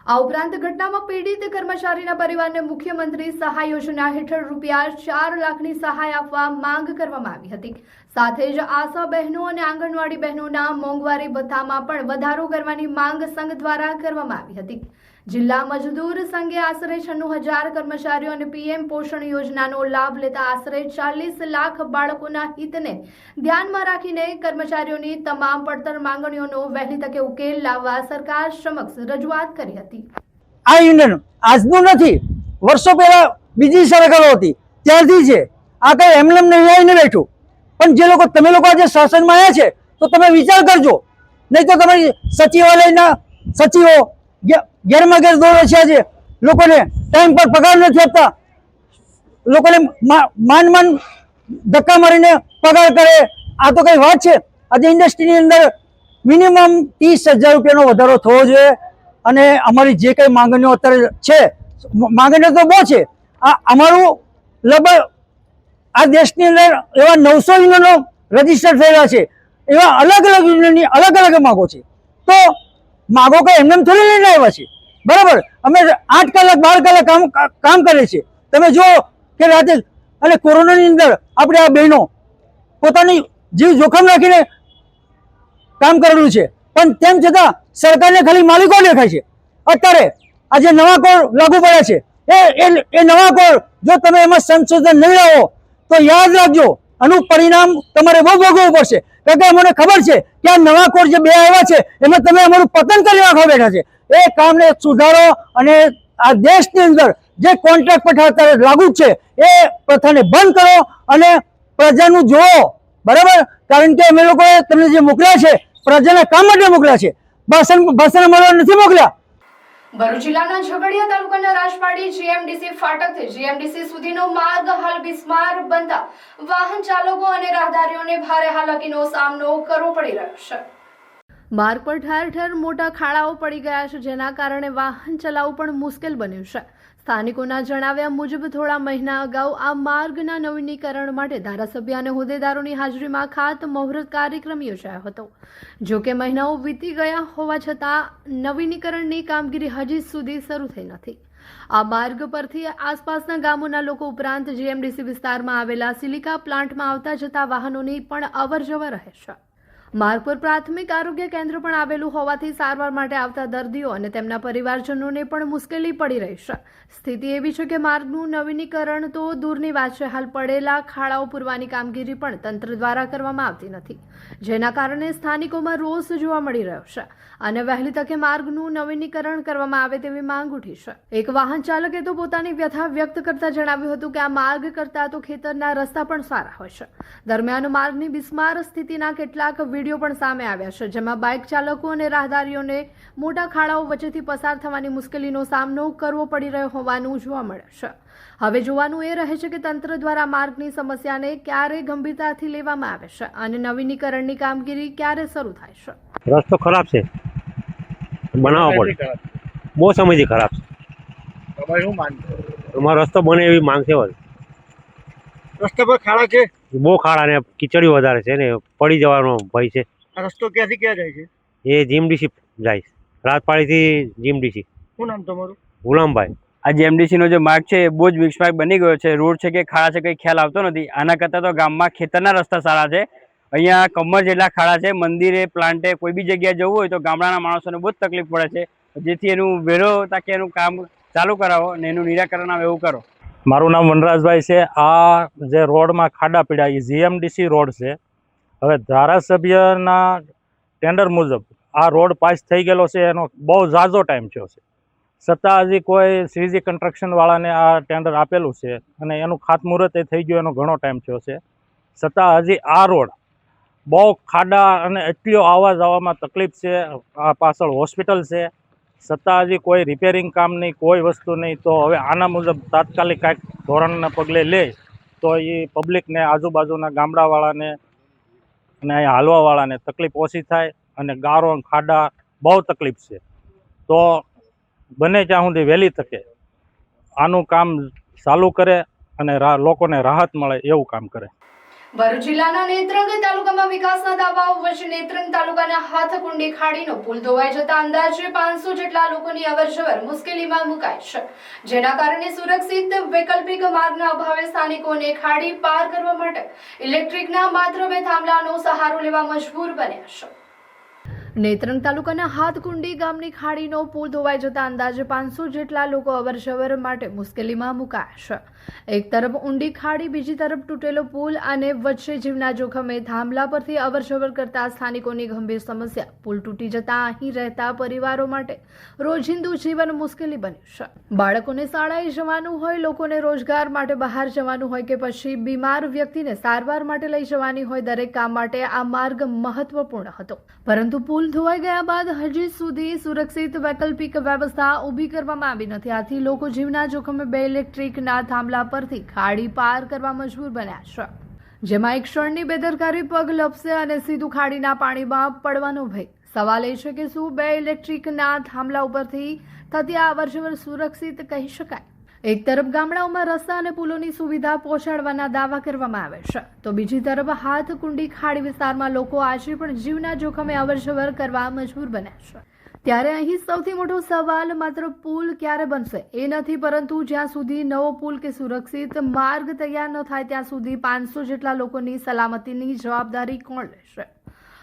આ ઉપરાંત ઘટનામાં પીડિત કર્મચારીના પરિવારને મુખ્યમંત્રી સહાય યોજના હેઠળ ₹4 લાખની સહાય આપવા માંગ કરવામાં આવી હતી. સાથે જ આશા બહેનો અને આંગણવાડી બહેનોના મોંઘવારી ભથ્થામાં પણ વધારો કરવાની માંગ સંઘ દ્વારા કરવામાં આવી હતી. જિલ્લા મજદૂર સંઘે આશરે 96,000 કર્મચારીઓ અને પીએમ પોષણ યોજનાનો લાભ લેતા આશરે 40 લાખ બાળકોના હિતને ધ્યાનમાં રાખીને કર્મચારીઓની તમામ પડતર માંગણીઓનો વહેલી તકે ઉકેલ લાવવા સરકાર સમક્ષ રજૂઆત કરી હતી. આ યુનિયન આજનું નથી, વર્ષો પહેલા બીજી સરકારો હતી ત્યારથી છે. આ કઈ એમને નહીં આવીને બેઠું. પણ જે લોકો તમે લોકો આજે શાસનમાં આવ્યા છે તો તમે વિચાર કરજો, નહીં તો તમારી સચિવાલયના સચિવો ગેરમાં ગેર દોડે છે. આજે લોકોને ટાઈમ પર પગાર નથી આપતા, લોકોને માંડ ધક્કા મારીને પગાર કરે. આ તો કઈ વાત છે? આજે ઇન્ડસ્ટ્રીની અંદર મિનિમમ 30,000 રૂપિયાનો વધારો થવો જોઈએ. અને અમારી જે કઈ માંગણીઓ અત્યારે છે, માંગણીઓ તો બહુ છે. આ અમારું લગભગ આ દેશની અંદર એવા 900 યુનિયનો રજીસ્ટર થયેલા છે. એવા અલગ અલગ યુનિયનની અલગ અલગ માગો છે. તો માગો કઈ એમને થોડી લઈને આવ્યા છે, બરાબર? અમે 8 કલાક 12 કલાક કામ કરે છે. તમે જુઓ કે રાતે અને કોરોનાની અંદર આપણે આ બહેનો પોતાની જીવ જોખમ રાખીને કામ કરેલું છે. પણ તેમ છતાં સરકારને ખાલી માલિકો દેખાય છે. અત્યારે આજે નવા કર લાગુ પડ્યા છે. એ નવા કર જો તમે એમાં સંશોધન નહીં લાવો તો યાદ રાખજો, આનું પરિણામ તમારે બહુ ભોગવવું પડશે. કારણ કે મને ખબર છે કે આ નવા કોડ જે 2 આવ્યા છે એમાં તમે અમારું પતન કરી નાખવા બેઠા છે. એ કામને સુધારો અને આ દેશની અંદર જે કોન્ટ્રાક્ટ પ્રથા અત્યારે લાગુ છે એ પ્રથાને બંધ કરો અને પ્રજાનું જોવો, બરાબર? કારણ કે અમે લોકોએ તમને જે મોકલ્યા છે પ્રજાના કામ માટે મોકલ્યા છે, ભાષણ મળવા નથી મોકલ્યા. ભરૂચ જિલ્લાના ઝઘડિયા તાલુકાના રાજપાડી જીએમડીસી ફાટકથી જીએમડીસી સુધીનો માર્ગ હાલ બિસ્માર બનતા વાહન ચાલકો અને રાહદારીઓને ભારે હાલાકીનો સામનો કરવો પડી રહ્યો છે. માર્ગ પર ઠેર ઠેર મોટા ખાડાઓ પડી ગયા છે, જેના કારણે વાહન ચલાવવું પણ મુશ્કેલ બન્યું છે. સ્થાનિકોના જણાવ્યા મુજબ થોડા મહિના અગાઉ આ માર્ગના નવીનીકરણ માટે ધારાસભ્ય અને હોદ્દેદારોની હાજરીમાં ખાતમુહૂર્ત કાર્યક્રમ યોજાયો હતો. જો કે મહિનાઓ વીતી ગયા હોવા છતાં નવીનીકરણની કામગીરી હજી સુધી શરૂ થઈ નથી. આ માર્ગ પરથી આસપાસના ગામોના લોકો ઉપરાંત જીએમડીસી વિસ્તારમાં આવેલા સિલિકા પ્લાન્ટમાં આવતા જતા વાહનોની પણ અવરજવર રહે છે. માર્ગ પર પ્રાથમિક આરોગ્ય કેન્દ્ર પણ આવેલું હોવાથી સારવાર માટે આવતા દર્દીઓ અને તેમના પરિવારજનોને પણ મુશ્કેલી પડી રહી છે. સ્થિતિ એવી છે કે માર્ગનું નવીનીકરણ તો દૂરની વાત છે, હાલ પડેલા ખાડાઓ પૂરવાની કામગીરી પણ તંત્ર દ્વારા કરવામાં આવતી નથી, જેના કારણે સ્થાનિકોમાં રોષ જોવા મળી રહ્યો છે અને વહેલી તકે માર્ગનું નવીનીકરણ કરવામાં આવે તેવી માંગ ઉઠી છે. એક વાહન ચાલકે તો પોતાની વ્યથા વ્યક્ત કરતા જણાવ્યું હતું કે આ માર્ગ કરતા તો ખેતરના રસ્તા પણ સારા હોય છે. દરમિયાન માર્ગની બિસ્માર સ્થિતિના કેટલાક વિડીયો પણ સામે આવ્યા છે, જેમાં બાઇક ચાલકો અને રાહદારીઓને મોટા ખાડાઓ વચ્ચેથી પસાર થવાની મુશ્કેલીનો સામનો કરવો પડી રહ્યો હોવાનું જોવા મળે છે. હવે જોવાનું એ રહે છે કે તંત્ર દ્વારા માર્ગની સમસ્યાને ક્યારે ગંભીરતાથી લેવામાં આવે છે અને નવીનીકરણની કામગીરી ક્યારે શરૂ થાય છે. રસ્તો ખરાબ છે, બનાવવો પડે, બહુ સમયથી ખરાબ છે. તમારે શું માંગ છે? અમારો રસ્તો બને એવી માંગ છે. રસ્તા પર ખાડા છે, બહુ ખાડા ને કીચડી વધારે છે ને પડી જવાનો ભય છે. આ રસ્તો ક્યાંથી ક્યાં જાય છે? એ જીએમડીસી જાય છે, રાજપાડીથી જીએમડીસી. શું નામ તમારું? ગુલામભાઈ. આ જીએમડીસી નો જે માર્ગ છે એ બહુ જ મિક્સમાર્ગ બની ગયો છે. રોડ છે કે ખાડા છે કંઈ ખ્યાલ આવતો નથી. આના કરતાં તો ગામમાં ખેતરના રસ્તા સારા છે. અહીંયા કમર જેટલા ખાડા છે. મંદિરે, પ્લાન્ટે, કોઈ બી જગ્યાએ જવું હોય તો ગામડાના માણસોને બહુ જ તકલીફ પડે છે. જેથી એનું વહેલો તકે એનું કામ ચાલુ કરાવો અને એનું નિરાકરણ આવે એવું કરો. મારું નામ વનરાજભાઈ છે. આ જે રોડમાં ખાડા પડ્યા એ જીએમડીસી રોડ છે. હવે ધારાસભ્યના ટેન્ડર મુજબ આ રોડ પાસ થઈ ગયેલો છે, એનો બહુ ઝાઝો ટાઈમ થયો છે, છતાં હજી કોઈ શ્રીજી કન્સ્ટ્રક્શનવાળાને આ ટેન્ડર આપેલું છે અને એનું ખાતમુહૂર્ત એ થઈ ગયું, એનો ઘણો ટાઈમ થયો છે, છતાં હજી આ રોડ બહુ ખાડા અને એટલો આવવા જવામાં તકલીફ છે. આ પાછળ હોસ્પિટલ છે, છતાં હજી કોઈ રિપેરિંગ કામ નહીં, કોઈ વસ્તુ નહીં. તો હવે આના મુજબ તાત્કાલિક કાંઈક ધોરણના પગલે લે તો એ પબ્લિકને, આજુબાજુના ગામડાવાળાને અને અહીંયા હાલવાવાળાને તકલીફ ઓછી થાય અને ગારો ખાડા બહુ તકલીફ છે. તો બને ત્યાં સુધી વહેલી તકે આનું કામ ચાલુ કરે અને લોકોને રાહત મળે એવું કામ કરે. ભરૂચ જિલ્લાના નેત્રંગ તાલુકામાં વિકાસના દાવાઓ વચ્ચે નેત્રંગ તાલુકાના હાથકુંડી ખાડીનો પુલ ધોવાઈ જતા અંદાજે 500 જેટલા લોકોની અવરજવર મુશ્કેલીમાં મુકાઈ છે, જેના કારણે સુરક્ષિત વૈકલ્પિક માર્ગના અભાવે સ્થાનિકોને ખાડી પાર કરવા માટે ઇલેક્ટ્રિકના માત્ર 2 થાંભલાનો સહારો લેવા મજબૂર બન્યા છે. નેત્રંગ તાલુકાના હાથકુંડી ગામની ખાડીનો પુલ ધોવાઈ જતા અંદાજે 500 જેટલા લોકો અવરજવર માટે મુશ્કેલીમાં મુકાયા છે. એક તરફ ઊંડી ખાડી, બીજી તરફ તૂટેલો પુલ અને વચ્ચે જીવના જોખમે થાંભલા પરથી અવરજવર કરતા સ્થાનિકોની ગંભીર સમસ્યા. પુલ તૂટી જતા અહીં રહેતા પરિવારો માટે રોજિંદુ જીવન મુશ્કેલી બન્યું છે. બાળકોને શાળાએ જવાનું હોય, લોકોને રોજગાર માટે બહાર જવાનું હોય કે પછી બીમાર વ્યક્તિને સારવાર માટે લઈ જવાની હોય, દરેક કામ માટે આ માર્ગ મહત્વપૂર્ણ હતો. પરંતુ પુલ ધોવાઈ ગયા બાદ હજી સુધી સુરક્ષિત વૈકલ્પિક વ્યવસ્થા ઊભી કરવામાં આવી નથી. આથી લોકો જીવના જોખમે 2 ઇલેક્ટ્રિકના થાંભલા પરથી ખાડી પાર કરવા મજબૂર બન્યા છે, જેમાં એક ક્ષણની બેદરકારી પગ લપસે અને સીધું ખાડીના પાણીમાં પડવાનો ભય. સવાલ એ છે કે શું 2 ઇલેક્ટ્રિકના થાંભલા ઉપરથી થતી આ અવરજવર સુરક્ષિત કહી શકાય? એક તરફ ગામડાઓમાં રસ્તા અને પુલોની સુવિધા પહોંચાડવાના દાવા કરવામાં આવે છે, તો બીજી તરફ હાથકુંડી ખાડી વિસ્તારમાં લોકો આજે પણ જીવના જોખમે અવરજવર કરવા મજબૂર બન્યા છે. ત્યારે અહીં સૌથી મોટો સવાલ માત્ર પુલ ક્યારે બનશે એ નથી, પરંતુ જ્યાં સુધી નવો પુલ કે સુરક્ષિત માર્ગ તૈયાર ન થાય ત્યાં સુધી 500 જેટલા લોકોની સલામતીની જવાબદારી કોણ લેશે?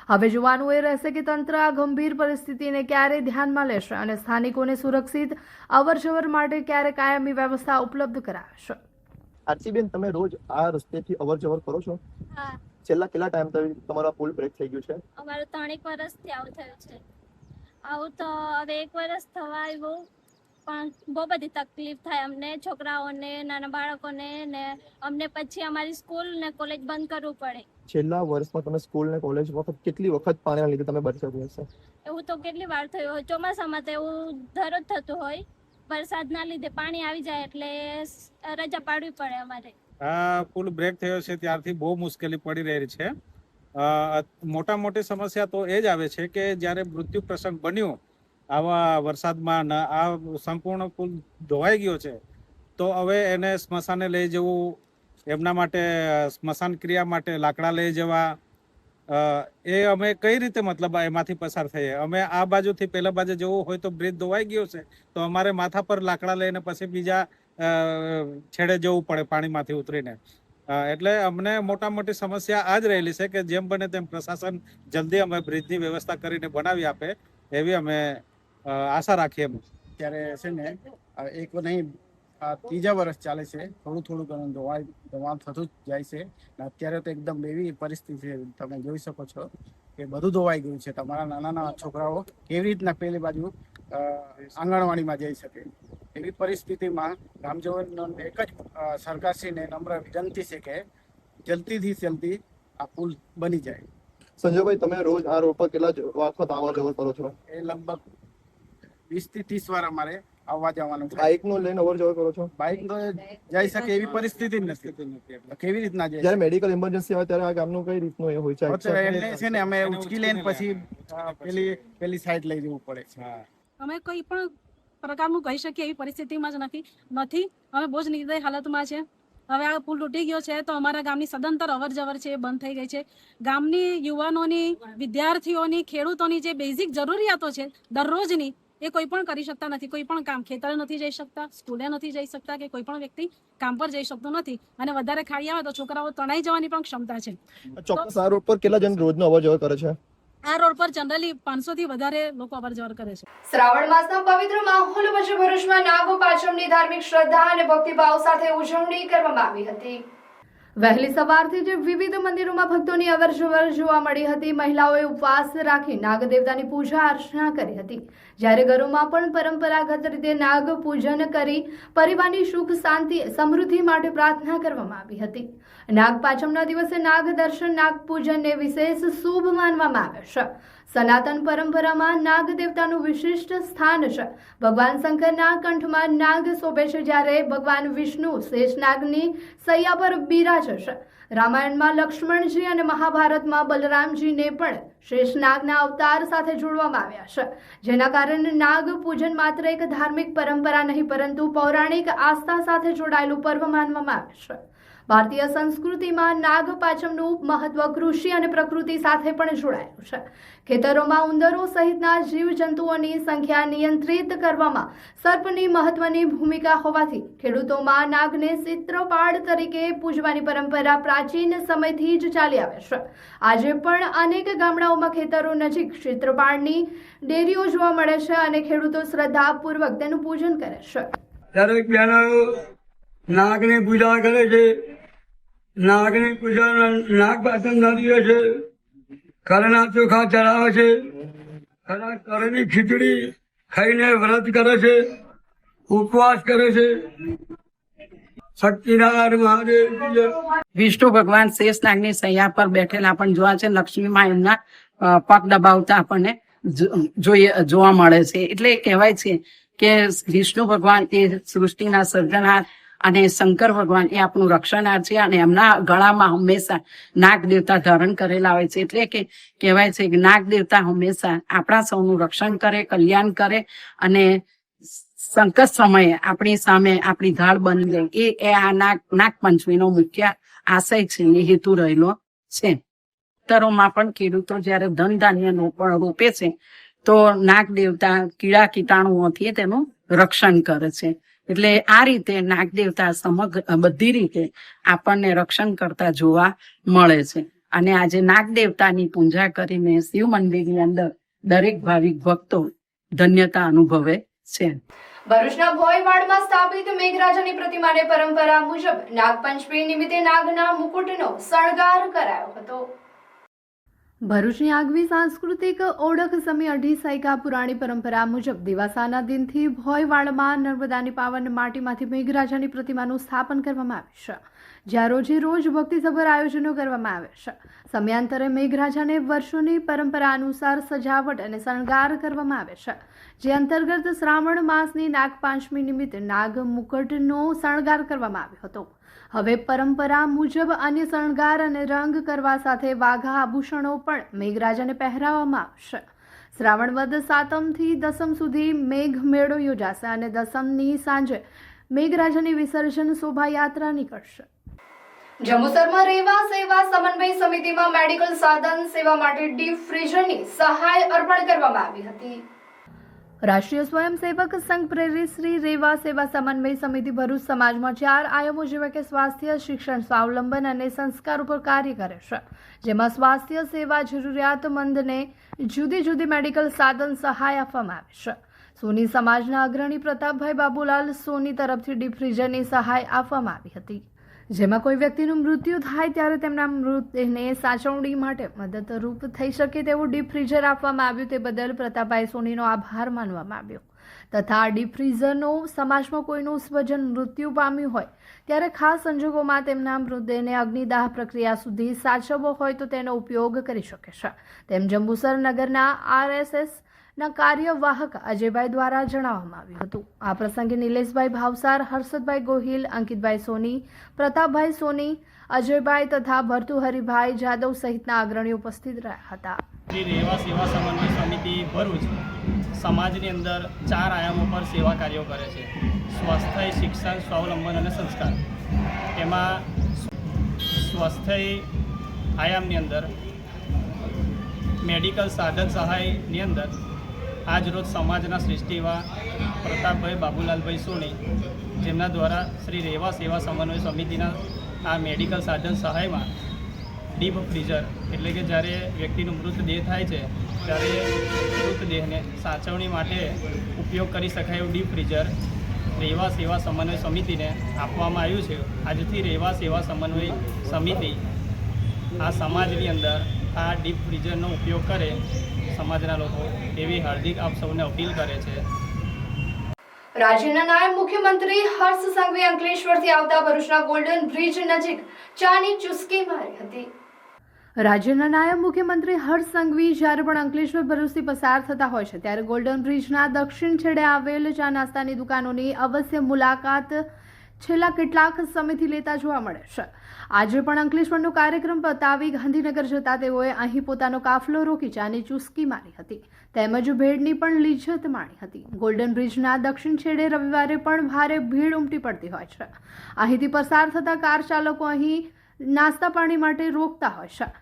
હવે જોવાનું એ રહેશે કે તંત્ર આ ગંભીર પરિસ્થિતિને ક્યારે ધ્યાનમાં લેશે અને સ્થાનિકોને સુરક્ષિત અવરજવર માટે ક્યારે કાયમી વ્યવસ્થા ઉપલબ્ધ કરાવશે. આરતીબેન, તમે રોજ આ રસ્તેથી અવરજવર કરો છો? હા. છેલ્લા કેટલા ટાઈમ તમારો પુલ બ્રેક થઈ ગયું છે? અમારું 3 વર્ષથી આવું થયું છે. આવું તો હવે 1 વર્ષ થવા આવ્યું, પણ બહુ બધી તકલીફ થાય અમને, છોકરાઓને, નાના બાળકોને, ને અમને પછી અમારી સ્કૂલ ને કોલેજ બંધ કરવું પડે. છેલ્લા વર્ષમાં તમે સ્કૂલ ને કોલેજ કેટલી વખત પાણીના લીધે તમે બચાવ્યું હશે? એવું તો કેટલી વાર થયું હોય. ચોમાસામાં તો એવું દરરોજ થતું હોય. વરસાદના લીધે પાણી આવી જાય એટલે રજા પાડવી પડે અમારે. આ પુલ બ્રેક થયો છે ત્યારથી બહુ મુશ્કેલી પડી રહી છે. મોટી સમસ્યા તો એ જ આવે છે કે જ્યારે મૃત્યુ પ્રસંગ બન્યો આવા વરસાદમાં, આ સંપૂર્ણ પુલ ધોવાઈ ગયો છે, તો હવે એને સ્મશાને લઈ જવું, એમના માટે સ્મશાન ક્રિયા માટે લાકડા લઈ જવા, એ અમે કઈ રીતે મતલબ એમાંથી પસાર થઈએ? અમે આ બાજુથી પેલા બાજુ જવું હોય તો બ્રિજ ધોવાઈ ગયો છે, તો અમારે માથા પર લાકડા લઈને પછી બીજા છેડે જવું પડે પાણીમાંથી ઉતરીને. એટલે અમને મોટી સમસ્યા આ જ રહેલી છે કે જેમ બને તેમ પ્રશાસન જલ્દી અમે બ્રિજની વ્યવસ્થા કરીને બનાવી આપે એવી અમે આશા રાખીએ. ત્યારે છે ને એક નહીં, ત્રીજા વર્ષ ચાલે છે, થોડું ઘણું ધોવાણ થતું જ જાય છે. અત્યારે તો એકદમ એવી પરિસ્થિતિ છે, તમે જોઈ શકો છો કે બધું ધોવાઈ ગયું છે. તમારા નાના છોકરાઓ કેવી રીતના પેલી બાજુ આંગણવાડીમાં જઈ શકે એવી પરિસ્થિતિમાં ગામજનોને એક જ સરકારશ્રીને નમ્ર વિનંતી છે કે જલ્દીથી જલ્દી આ પુલ બની જાય. સંજયભાઈ, તમે રોજ આ રોડ પર કેટલા વખત આવવા જવર કરો છો? એ લગભગ 20 થી 30 વાર અમારે આવવા જવાનું છે. બાઇક નો લઈને અવર જવર કરો છો? બાઇક તો જઈ શકે એવી પરિસ્થિતિ જ નથી. કેવી રીતના જાય? જ્યારે મેડિકલ ઇમરજન્સી આવે ત્યારે આ ગામનું કઈ રીતનું એ હોય છે? એટલે છે ને અમે ઉચકી લઈને પછી પેલી સાઈડ લઈ જવું પડે છે. અમે કોઈ પણ પ્રકારનું કહી શકીએ એવી પરિસ્થિતિમાં જ નથી. અમે બહુ જ નિર્દય હાલતમાં છે. હવે આ પુલ તૂટી ગયો છે તો અમારા ગામની સદંતર અવર જવર છે એ બંધ થઈ ગઈ છે. ગામની યુવાનોની, વિદ્યાર્થીઓની, ખેડૂતોની જે બેઝિક જરૂરિયાતો છે દરરોજની, એ કોઈ પણ કરી શકતા નથી. કોઈ પણ કામ, ખેતરે નથી જઈ શકતા, સ્કૂલે નથી જઈ શકતા, કે કોઈ પણ વ્યક્તિ કામ પર જઈ શકતો નથી. અને વધારે ખાડી આવે તો છોકરાઓ તણાઈ જવાની પણ ક્ષમતા છે. ચોક્કસ આ રોડ પર કેટલા જણ રોજનો અવર જવર કરે છે? આ રોડ પર જનરલી 500 થી વધારે લોકો અવર જવર કરે છે. શ્રાવણ માસના પવિત્ર માહોલ વચ્ચે ભરૂચમાં નાગ પાંચમની ધાર્મિક શ્રદ્ધા અને ભક્તિભાવ સાથે ઉજવણી કરવામાં આવી હતી. વહેલી સવારથી જ વિવિધ મંદિરોમાં ભક્તોની અવરજવર જોવા મળી હતી. મહિલાઓએ ઉપવાસ રાખી નાગ દેવતાની પૂજા અર્ચના કરી હતી, જ્યારે ઘરોમાં પણ પરંપરાગત રીતે નાગ પૂજન કરી પરિવારની સુખ, શાંતિ, સમૃદ્ધિ માટે પ્રાર્થના કરવામાં આવી હતી. નાગ પાંચમના દિવસે નાગ દર્શન, નાગ પૂજનને વિશેષ શુભ માનવામાં આવે છે. સનાતન પરંપરામાં નાગ દેવતાનું વિશિષ્ટ સ્થાન છે. ભગવાન શંકરના કંઠમાં નાગ શોભે છે, જ્યારે ભગવાન વિષ્ણુ શેષનાગની સૈયા પર બિરાજ જ હશે. રામાયણમાં લક્ષ્મણજી અને મહાભારતમાં બલરામજીને પણ શેષનાગના અવતાર સાથે જોડવામાં આવ્યા છે, જેના કારણે નાગ પૂજન માત્ર એક ધાર્મિક પરંપરા નહીં પરંતુ પૌરાણિક આસ્થા સાથે જોડાયેલું પર્વ માનવામાં આવે છે. ભારતીય સંસ્કૃતિમાં નાગ પાંચમનું મહત્વ કૃષિ અને પ્રકૃતિ સાથે પણ જોડાયેલું છે. ખેતરોમાં ઉંદરો સહિતના જીવજંતુઓની સંખ્યા નિયંત્રિત કરવામાં સર્પની મહત્વની ભૂમિકા હોવાથી ખેડૂતોમાં નાગને ચિત્રપાળ તરીકે પૂજવાની પરંપરા પ્રાચીન સમયથી જ ચાલી આવે છે. આજે પણ અનેક ગામડાઓમાં ખેતરો નજીક ચિત્રપાળની ડેરીઓ જોવા મળે છે અને ખેડૂતો શ્રદ્ધાપૂર્વક તેનું પૂજન કરે છે. દરેક બહેનો નાગની પૂજા કરે છે. નાગની પૂજા નાગ પાંચમના દિવસે કરના ચોખા ચડાવે છે. કરની ખીચડી ખાઈને વ્રત કરે છે, ઉપવાસ કરે છે. શક્તિનારાયણ મહાદેવ. વિષ્ણુ ભગવાન શેષનાગની સૈયા પર બેઠેલા પણ જોવા છે. લક્ષ્મીમાં એમના પગ દબાવતા આપણને જોવા મળે છે. એટલે કહેવાય છે કે વિષ્ણુ ભગવાન એ સૃષ્ટિના સર્જનહાર અને શંકર ભગવાન એ આપણું રક્ષણહાર છે અને એમના ગળામાં હંમેશા નાગ દેવતા ધારણ કરેલા હોય છે. એટલે કે કહેવાય છે કે નાગ દેવતા હંમેશા આપણા સૌનું રક્ષણ કરે, કલ્યાણ કરે અને સંકટ સમયે આપણી સામે આપણી ઢાળ બની જાય. એ આ નાગપંચમીનો મુખ્ય આશય છે ને હેતુ રહેલો છે. ખેતરોમાં પણ ખેડૂતો જયારે ધન ધાન્ય પણ રોપે છે તો નાગ દેવતા કીડા કીટાણુઓથી તેનું રક્ષણ કરે છે. એટલે આ રીતે નાગ દેવતા સમગ્ર બધી રીતે આપણને રક્ષણ કરતા જોવા મળે છે. અને આજે નાગ દેવતાની પૂજા કરીને શિવ મંદિરની અંદર દરેક ભાવિક ભક્તો ધન્યતા અનુભવે છે. ભરૂચના ભોયવાડમાં સ્થાપિત મેઘરાજાની પ્રતિમાને પરંપરા મુજબ નાગપંચમી નિમિત્તે નાગના મુકુટનો શણગાર કરાયો હતો. ભરૂચની આગવી સાંસ્કૃતિક ઓળખ સમી 2.5 સૈકા પુરાણી પરંપરા મુજબ દિવાસાના દિનથી ભોયવાડમાં નર્મદાની પાવન માટીમાંથી મેઘરાજાની પ્રતિમાનું સ્થાપન કરવામાં આવે છે, જ્યાં રોજે રોજ ભક્તિસભર આયોજનો કરવામાં આવે છે. સમયાંતરે મેઘરાજાને વર્ષોની પરંપરા અનુસાર સજાવટ અને શણગાર કરવામાં આવે છે, જે અંતર્ગત શ્રાવણ માસની નાગપાંચમી નિમિત્તે નાગ મુકટનો શણગાર કરવામાં આવ્યો હતો. હવે પરંપરા મુજબ અન્ય શણગાર અને રંગ કરવા સાથે વાઘા આભૂષણો પણ મેઘરાજાને પહેરાવવામાં આવશે. શ્રાવણ વદ સાતમથી દસમ સુધી મેઘ મેળો યોજાશે અને દસમની સાંજે મેઘરાજાની વિસર્જન શોભાયાત્રા નીકળશે. જંબુસરમાં રેવા સેવા સમન્વય સમિતિમાં મેડિકલ સાધન સેવા માટે ડીપ ફ્રીઝરની સહાય અર્પણ કરવામાં આવી હતી. રાષ્ટ્રીય સ્વયંસેવક સંઘ પ્રેરિત શ્રી રેવા સેવા સમન્વય સમિતિ ભરૂચ સમાજમાં 4 આયામો જેવા કે સ્વાસ્થ્ય, શિક્ષણ, સ્વાવલંબન અને સંસ્કાર ઉપર કાર્ય કરે છે, જેમાં સ્વાસ્થ્ય સેવા જરૂરિયાતમંદને જુદી જુદી મેડિકલ સાધન સહાય આપવામાં આવે છે. સોની સમાજના અગ્રણી પ્રતાપભાઈ બાબુલાલ સોની તરફથી ડીપ ફ્રીઝરની સહાય આપવામાં આવી હતી, જેમાં કોઈ વ્યક્તિનું મૃત્યુ થાય ત્યારે તેમના મૃતદેહને સાચવણી માટે મદદરૂપ થઈ શકે તેવું ડીપ ફ્રીઝર આપવામાં આવ્યું. તે બદલ પ્રતાપભાઈ સોનીનો આભાર માનવામાં આવ્યો. તથા ડીપ ફ્રીઝરનો સમાજમાં કોઈનું સ્વજન મૃત્યુ પામ્યું હોય ત્યારે ખાસ સંજોગોમાં તેમના મૃતદેહને અગ્નિદાહ પ્રક્રિયા સુધી સાચવવો હોય તો તેનો ઉપયોગ કરી શકે છે, તેમ જંબુસર નગરના RSS ના કાર્યવાહક અજયભાઈ દ્વારા જણાવવામાં આવ્યું હતું. આ પ્રસંગે નિલેશભાઈ ભાવસાર, હર્ષદભાઈ ગોહિલ, અંકિતભાઈ સોની, પ્રતાપભાઈ સોની, અજયભાઈ તથા ભરતુહરિભાઈ જાદવ સહિતના અગ્રણીઓ ઉપસ્થિત રહ્યા હતા. શ્રી રેવા સેવા સમન્વય સમિતિ ભરૂચ સમાજની અંદર 4 આયામો પર સેવા કાર્યો કરે છે: સ્વાસ્થ્ય, શિક્ષણ, સ્વાવલંબન અને સંસ્કાર. એમાં સ્વાસ્થ્ય આયામની અંદર મેડિકલ સાધન સહાયની અંદર આજ રોજ સમાજના શ્રેષ્ઠ એવા પ્રતાપભાઈ બાબુલાલભાઈ સોની, જેમના દ્વારા શ્રી રેવા સેવા સમન્વય સમિતિના આ મેડિકલ સાધન સહાયમાં ડીપ ફ્રીઝર એટલે કે જ્યારે વ્યક્તિનો મૃતદેહ થાય છે ત્યારે મૃતદેહને સાચવણી માટે ઉપયોગ કરી શકાય એવું ડીપ ફ્રીઝર રેવા સેવા સમન્વય સમિતિને આપવામાં આવ્યું છે. આજથી રેવા સેવા સમન્વય સમિતિ આ સમાજની અંદર આ ડીપ ફ્રીઝરનો ઉપયોગ કરે સમાજના લોકો એવી હાર્દિક આપ સૌને અપીલ કરે છે. રાજ્યના નાયબ મુખ્યમંત્રી હર્ષ સંઘવીએ અંકલેશ્વરથી આવતા ભરૂચના ગોલ્ડન બ્રિજ નજીક ચાની ચુસ્કી મારી હતી. રાજ્યના નાયબ મુખ્યમંત્રી હર્ષ સંઘવી જ્યારે પણ અંકલેશ્વર ભરૂચથી પસાર થતા હોય છે ત્યારે ગોલ્ડન બ્રિજના દક્ષિણ છેડે આવેલ ચા નાસ્તાની દુકાનોની અવશ્ય મુલાકાત છેલ્લા કેટલાક સમયથી લેતા જોવા મળે છે. આજે પણ અંકલેશ્વરનો કાર્યક્રમ પતાવી ગાંધીનગર જતા તેઓએ અહીં પોતાનો કાફલો રોકી ચાની ચુસ્કી મારી હતી તેમજ ભેળની પણ લિજ્જત માણી હતી. ગોલ્ડન બ્રિજના દક્ષિણ છેડે રવિવારે પણ ભારે ભીડ ઉમટી પડતી હોય છે. અહીંથી પસાર થતા કાર ચાલકો અહીં નાસ્તા પાણી માટે રોકતા હોય છે.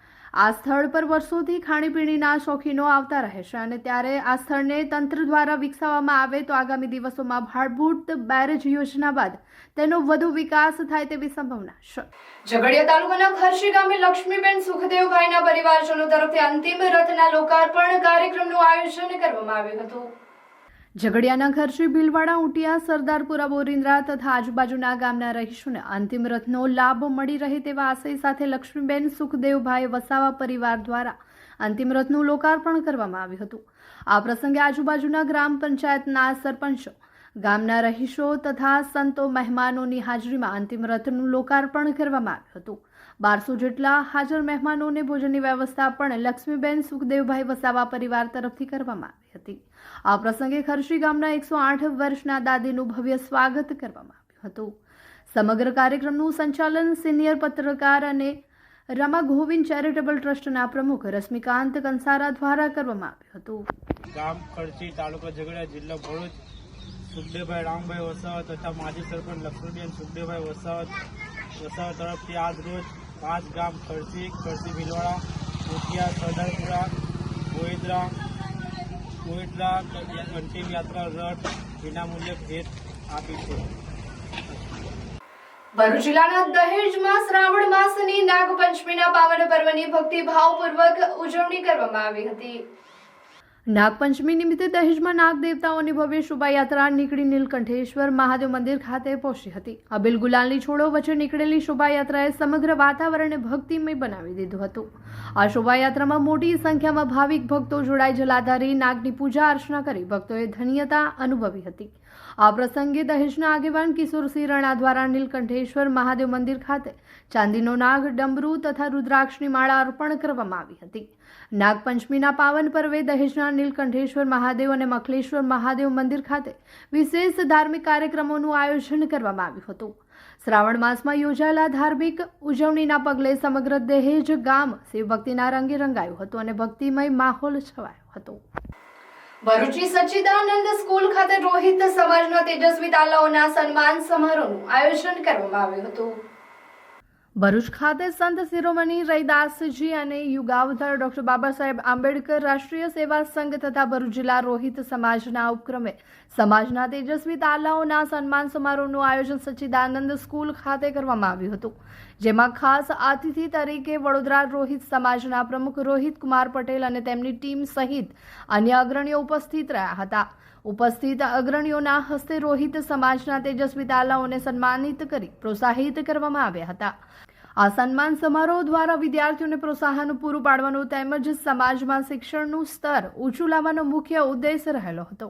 આ સ્થળ પર વર્ષોથી ખાણીપીણીના શોખીનો આવતા રહે છે અને ત્યારે આ સ્થળને તંત્ર દ્વારા વિકસાવવામાં આવે તો આગામી દિવસોમાં ભાડભૂત બેરેજ યોજના બાદ તેનો વધુ વિકાસ થાય તેવી સંભાવના છે. ઝઘડિયા તાલુકાના ખરશી ગામે લક્ષ્મીબેન સુખદેવભાઈના પરિવારજનો તરફથી અંતિમ રથના લોકાર્પણ કાર્યક્રમનું આયોજન કરવામાં આવ્યું હતું. ઝઘડિયાના ખરશી ભીલવાડા ઉટિયા સરદારપુરા બોરિન્દ્રા તથા આજુબાજુના ગામના રહીશોને અંતિમ રથનો લાભ મળી રહે તેવા આશય સાથે લક્ષ્મીબેન સુખદેવભાઈ વસાવા પરિવાર દ્વારા અંતિમ રથનું લોકાર્પણ કરવામાં આવ્યું હતું. આ પ્રસંગે આજુબાજુના ગ્રામ પંચાયતના સરપંચો, ગામના રહીશો તથા સંતો મહેમાનોની હાજરીમાં અંતિમ રથનું લોકાર્પણ કરવામાં આવ્યું હતું. 1200 જેટલા હાજર મહેમાનોને ભોજનની વ્યવસ્થા પણ લક્ષ્મીબેન સુખદેવભાઈ વસાવા પરિવાર તરફથી કરવામાં આવી હતી. આ પ્રસંગે ખરશી ગામના 108 વર્ષના દાદીનું ભવ્ય સ્વાગત કરવામાં આવ્યું હતું. સમગ્ર કાર્યક્રમનું સંચાલન સિનિયર પત્રકાર અને રમા ગોવિંદ ચેરિટેબલ ટ્રસ્ટના પ્રમુખ રશ્મિકાંત કંસારા દ્વારા કરવામાં આવ્યું હતું. ગામ ખરશી, તાલુકો ઝઘડિયા, જિલ્લો ભરૂચ, સુખદેવભાઈ રામભાઈ વસાવા તથા માજી સરપંચ લક્ષ્મીબેન સુખદેવભાઈ વસાવા તરફથી આજ રોજ 5 ગામ ખરશી, ખરશી ભીલવાડા, ઉટિયા, સરદારપુરા, બોઈદ્રા અંતિમ યાત્રા રથ વિનામૂલ્યે ભેટ આપી છે. ભરૂચ જિલ્લાના દહેજમાં શ્રાવણ માસની નાગપંચમીના પાવન પર્વની ભક્તિભાવપૂર્વક ઉજવણી કરવામાં આવી હતી. નાગપંચમી નિમિત્તે દહેજમાં નાગ દેવતાઓની ભવ્ય શોભાયાત્રા નીકળી નીલકંઠેશ્વર મહાદેવ મંદિર ખાતે પહોંચી હતી. અબીલ ગુલાલની છોડો વચ્ચે નીકળેલી શોભાયાત્રાએ સમગ્ર વાતાવરણને ભક્તિમય બનાવી દીધું હતું. આ શોભાયાત્રામાં મોટી સંખ્યામાં ભાવિક ભક્તો જોડાઈ જલાધારી નાગની પૂજા અર્ચના કરી ભક્તોએ ધન્યતા અનુભવી હતી. આ પ્રસંગે દહેજના આગેવાન કિશોરસિંહ રણા દ્વારા નીલકંઠેશ્વર મહાદેવ મંદિર ખાતે ચાંદીનો નાગ, ડમરૂ તથા રુદ્રાક્ષની માળા અર્પણ કરવામાં આવી હતી. નાગપંચમીના પાવન પર્વે દહેજના નીલકંઠેશ્વર મહાદેવ અને મખલેશ્વર મહાદેવ મંદિર ખાતે વિશેષ ધાર્મિક કાર્યક્રમોનું આયોજન કરવામાં આવ્યું હતું. શ્રાવણ માસમાં યોજાયેલા ધાર્મિક ઉજવણીના પગલે સમગ્ર દહેજ ગામ શિવભક્તિના રંગે રંગાયું હતું અને ભક્તિમય માહોલ છવાયો હતો. ભરૂચની સચ્ચિદાનંદ સ્કૂલ ખાતે રોહિત સમાજના તેજસ્વી તાલાઓના સન્માન સમારોહનું આયોજન કરવામાં આવ્યું હતું. ભરૂચ ખાતે સંત શિરોમણી રૈદાસજી અને યુગાવતાર ડોક્ટર બાબા સાહેબ આંબેડકર રાષ્ટ્રીય સેવા સંઘ તથા ભરૂચ જિલ્લા રોહિત સમાજના ઉપક્રમે સમાજના તેજસ્વી તાલાઓના સન્માન સમારોહનું આયોજન સચ્ચિદાનંદ સ્કૂલ ખાતે કરવામાં આવ્યું હતું. જેમાં ખાસ અતિથિ તરીકે વડોદરા રોહિત સમાજના પ્રમુખ રોહિત કુમાર પટેલ અને તેમની ટીમ સહિત અન્ય અગ્રણીઓ ઉપસ્થિત રહ્યા હતા. ઉપસ્થિત અગ્રણીઓના હસ્તે રોહિત સમાજના તેજસ્વી તાલાઓને સન્માનિત કરી પ્રોત્સાહિત કરવામાં આવ્યા હતા. આ સન્માન સમારોહ દ્વારા વિદ્યાર્થીઓને પ્રોત્સાહન પૂરું પાડવાનું તેમજ સમાજમાં શિક્ષણનું સ્તર ઊંચું લાવવાનો મુખ્ય ઉદ્દેશ રહેલો હતો.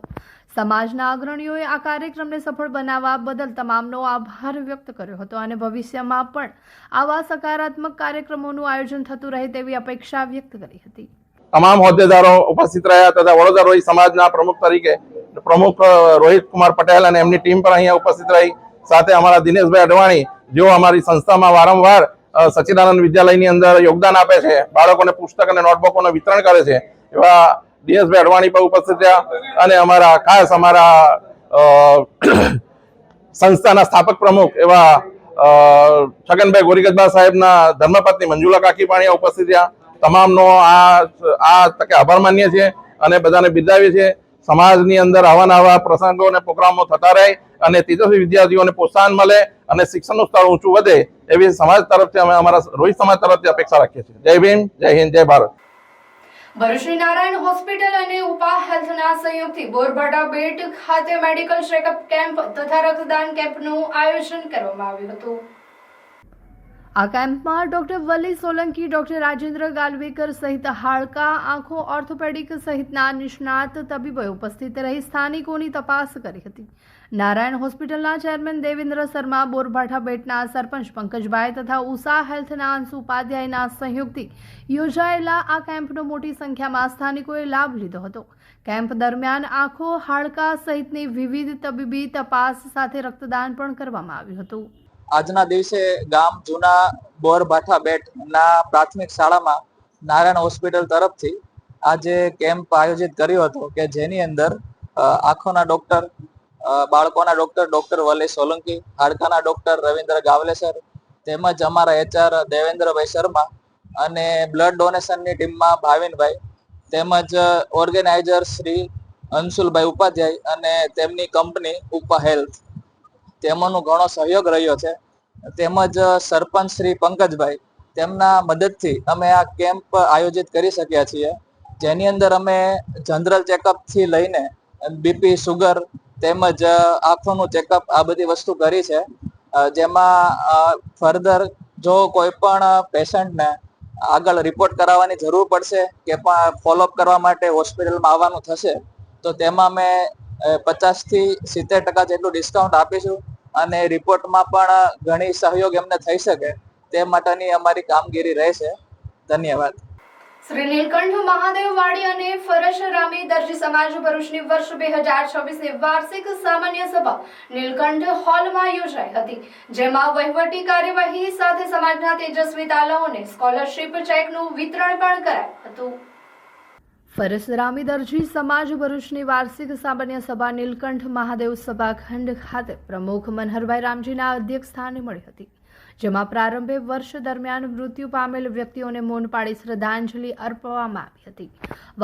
સમાજના અગ્રણીઓએ આ કાર્યક્રમને સફળ બનાવવા બદલ તમામનો આભાર વ્યક્ત કર્યો હતો અને ભવિષ્યમાં પણ આવા સકારાત્મક કાર્યક્રમોનું આયોજન થતું રહે તેવી અપેક્ષા વ્યક્ત કરી હતી. તમામ હોદ્દેદારો ઉપસ્થિત રહ્યા તથા વડોદરા રોહિત સમાજના પ્રમુખ તરીકે પ્રમુખ રોહિત કુમાર પટેલ અને એમની ટીમ પણ અહીંયા ઉપસ્થિત રહી. સાથે અમારા દિનેશભાઈ અડવાણી જેઓ અમારી સંસ્થામાં વારંવાર સચ્ચિદાનંદ વિદ્યાલયની અંદર યોગદાન આપે છે, બાળકોને પુસ્તક અને નોટબુકોનું વિતરણ કરે છે, એવા દિનેશભાઈ અડવાણી પણ ઉપસ્થિત રહ્યા અને અમારા ખાસ સંસ્થાના સ્થાપક પ્રમુખ એવા છગનભાઈ ગોરીગજબા સાહેબના ધર્મપત્ની મંજુલા કાકી પણ અહીંયા ઉપસ્થિત રહ્યા. તમામનો આ તકે આભાર માનીએ છીએ અને બધાને બિરદાવીએ છીએ. સમાજની અંદર આવા પ્રસંગો અને પ્રોગ્રામો થતા રહે અને તેજસ્વી વિદ્યાર્થીઓને પ્રોત્સાહન મળે અને શિક્ષણનું સ્તર ઊંચું વધે એવી સમાજ તરફથી અમે અમારા રોહિત સમાજ તરફથી અપેક્ષા રાખીએ છીએ. જય ભીમ, જય હિન્દ, જય ભારત. ભરૂચની નારાયણ હોસ્પિટલ અને ઉપા હેલ્થના સહયોગથી બોરભાટા બેટ ખાતે મેડિકલ ચેકઅપ કેમ્પ તથા રક્તદાન કેમ્પનું આયોજન કરવામાં આવ્યું હતું. આ કેમ્પમાં ડોક્ટર વલી સોલંકી, ડોક્ટર રાજેન્દ્ર ગાલવેકર સહિત હાડકા, આંખો, ઓર્થોપેડિક સહિતના નિષ્ણાત તબીબોએ ઉપસ્થિત રહી સ્થાનિકોની તપાસ કરી હતી. નારાયણ હોસ્પિટલના ચેરમેન દેવેન્દ્ર શર્મા, બોરભાઠા બેટના સરપંચ પંકજભાઈ તથા ઉષા હેલ્થના અંશુ ઉપાધ્યાયના સહયોગથી યોજાયેલા આ કેમ્પનો મોટી સંખ્યામાં સ્થાનિકોએ લાભ લીધો હતો. કેમ્પ દરમિયાન આંખો, હાડકા સહિતની વિવિધ તબીબી તપાસ સાથે રક્તદાન પણ કરવામાં આવ્યું હતું. આજના દિવસે ગામ જૂના બોરભાઠા બેટના પ્રાથમિક શાળામાં નારાયણ હોસ્પિટલ તરફથી આજે કેમ્પ આયોજિત કર્યો હતો કે જેની અંદર આંખોના ડોક્ટર, બાળકોના ડોક્ટર વલી સોલંકી, હાડકાના ડોક્ટર રવિન્દ્ર ગાવલેસર તેમજ અમારા HR દેવેન્દ્રભાઈ શર્મા અને બ્લડ ડોનેશનની ટીમમાં ભાવિનભાઈ તેમજ ઓર્ગેનાઇઝર શ્રી અંશુલભાઈ ઉપાધ્યાય અને તેમની કંપની ઉપા હેલ્થ તેમનો ઘણો સહયોગ રહ્યો છે. તેમજ સરપંચ શ્રી પંકજભાઈ તેમના મદદથી અમે આ કેમ્પ આયોજિત કરી શક્યા છીએ, જેની અંદર અમે જનરલ ચેકઅપથી લઈને BP, સુગર તેમજ આંખોનું ચેકઅપ આ બધી વસ્તુ કરી છે. જેમાં ફર્ધર જો કોઈ પણ પેશન્ટને આગળ રિપોર્ટ કરાવવાની જરૂર પડશે કે પણ ફોલોઅપ કરવા માટે હોસ્પિટલમાં આવવાનું થશે તો તેમાં અમે 50 થી 70% જેટલું ડિસ્કાઉન્ટ આપીશું અને રિપોર્ટમાં પણ ઘણી સહયોગ એમને થઈ શકે તે માટેની અમારી કામગીરી રહેશે. ધન્યવાદ. શ્રી નીલકંઠ મહાદેવવાડી અને ફરશરામી દરજી સમાજ ભરૂચની વર્ષ 2026ની વાર્ષિક સામાન્ય સભા નીલકંઠ હોલમાં યોજાઈ હતી, જેમાં વહીવટી કાર્યવાહી સાથે સમાજના તેજસ્વી તાલાઓને સ્કોલરશીપ ચેકનું વિતરણ પણ કરાયું હતું. ફરશરામી દરજી સમાજ ભરૂચની વાર્ષિક સામાન્ય સભા નીલકંઠ મહાદેવ સભાખંડ ખાતે પ્રમુખ મનહરભાઈ રામજીના અધ્યક્ષસ્થાને મળી હતી, જેમાં પ્રારંભે વર્ષ દરમિયાન મૃત્યુ પામેલ વ્યક્તિઓને મૌન પાડી શ્રદ્ધાંજલિ અર્પવામાં આવી હતી.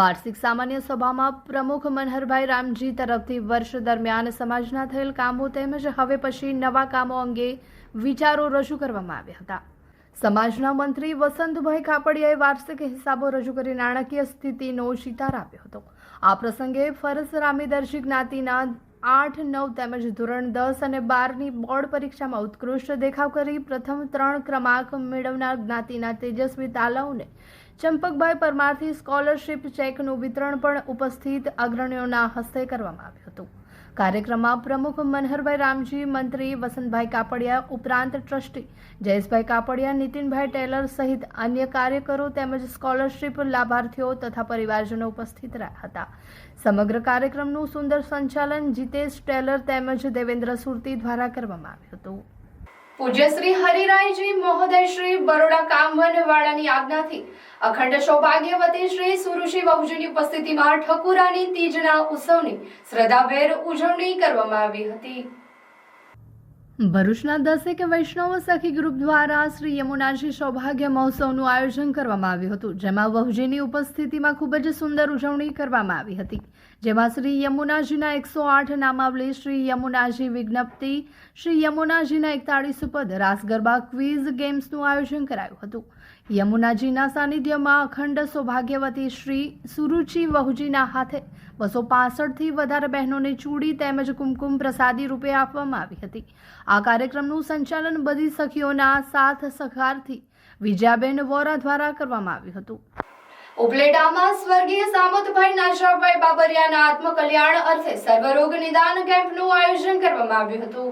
વાર્ષિક સામાન્ય સભામાં પ્રમુખ મનહરભાઈ રામજી તરફથી વર્ષ દરમિયાન સમાજના થયેલ કામો તેમજ હવે પછી નવા કામો અંગે વિચારો રજૂ કરવામાં આવ્યા હતા. સમાજના મંત્રી વસંતભાઈ કાપડિયાએ વાર્ષિક હિસાબો રજૂ કરી નાણાકીય સ્થિતિનો ચિતાર આપ્યો હતો. આ પ્રસંગે ફરશરામી દરજી જ્ઞાતિના 8, 9 તેમજ ધોરણ 10 અને 12ની બોર્ડ પરીક્ષામાં ઉત્કૃષ્ટ દેખાવ કરી પ્રથમ 3 ક્રમાંક મેળવનાર જ્ઞાતિના તેજસ્વી તાલાઓને ચંપકભાઈ પરમારથી સ્કોલરશીપ ચેકનું વિતરણ પણ ઉપસ્થિત અગ્રણીઓના હસ્તે કરવામાં આવ્યું હતું. કાર્યક્રમમાં પ્રમુખ મનહરભાઈ રામજી, મંત્રી વસંતભાઈ કાપડિયા ઉપરાંત ટ્રસ્ટી જયેશભાઈ કાપડિયા, નીતિનભાઈ ટેલર સહિત અન્ય કાર્યકરો તેમજ સ્કોલરશીપ લાભાર્થીઓ તથા પરિવારજનો ઉપસ્થિત રહ્યા હતા. સમગ્ર કાર્યક્રમનું સુંદર સંચાલન જીતેશ ટેલર તેમજ દેવેન્દ્ર સુરતી દ્વારા કરવામાં આવ્યું હતું. પૂજ્ય શ્રી હરિરાયજી મહોદય શ્રી બરોડા કામવનવાડાની આજ્ઞાથી અખંડ સૌભાગ્યવતી શ્રી સુરુચિ વહુજીની ઉપસ્થિતિમાં ઠકુરાની તીજના ઉત્સવની શ્રદ્ધાભેર ઉજવણી કરવામાં આવી હતી. ભરૂચના 10 વૈષ્ણવ સખી ગ્રુપ દ્વારા શ્રી યમુનાજી સૌભાગ્ય મહોત્સવનું આયોજન કરવામાં આવ્યું હતું, જેમાં વહુજીની ઉપસ્થિતિમાં ખૂબ જ સુંદર ઉજવણી કરવામાં આવી હતી. જેમાં શ્રી યમુનાજીના 108 નામાવલી, શ્રી યમુનાજી વિજ્ઞપ્તિ, શ્રી યમુનાજીના 41 પદ, રાસ ગરબા, ક્વિઝ ગેમ્સનું આયોજન કરાયું હતું. યમુનાજીના સાનિધ્યમાં અખંડ સૌભાગ્યવતી શ્રી સુરુચિ વહુજીના હાથે 265થી વધારે બહેનોને ચૂડી તેમજ કુમકુમ પ્રસાદી રૂપે આપવામાં આવી હતી. આ કાર્યક્રમનું સંચાલન બધી સખીઓના સાથ સહકારથી વિજયાબેન વોરા દ્વારા કરવામાં આવ્યું હતું. ઉપલેટામાં સ્વર્ગીય સામતભાઈ નાશાભાઈ બાબરિયાના આત્મકલ્યાણ અર્થે સર્વરોગ નિદાન કેમ્પનું આયોજન કરવામાં આવ્યું હતું.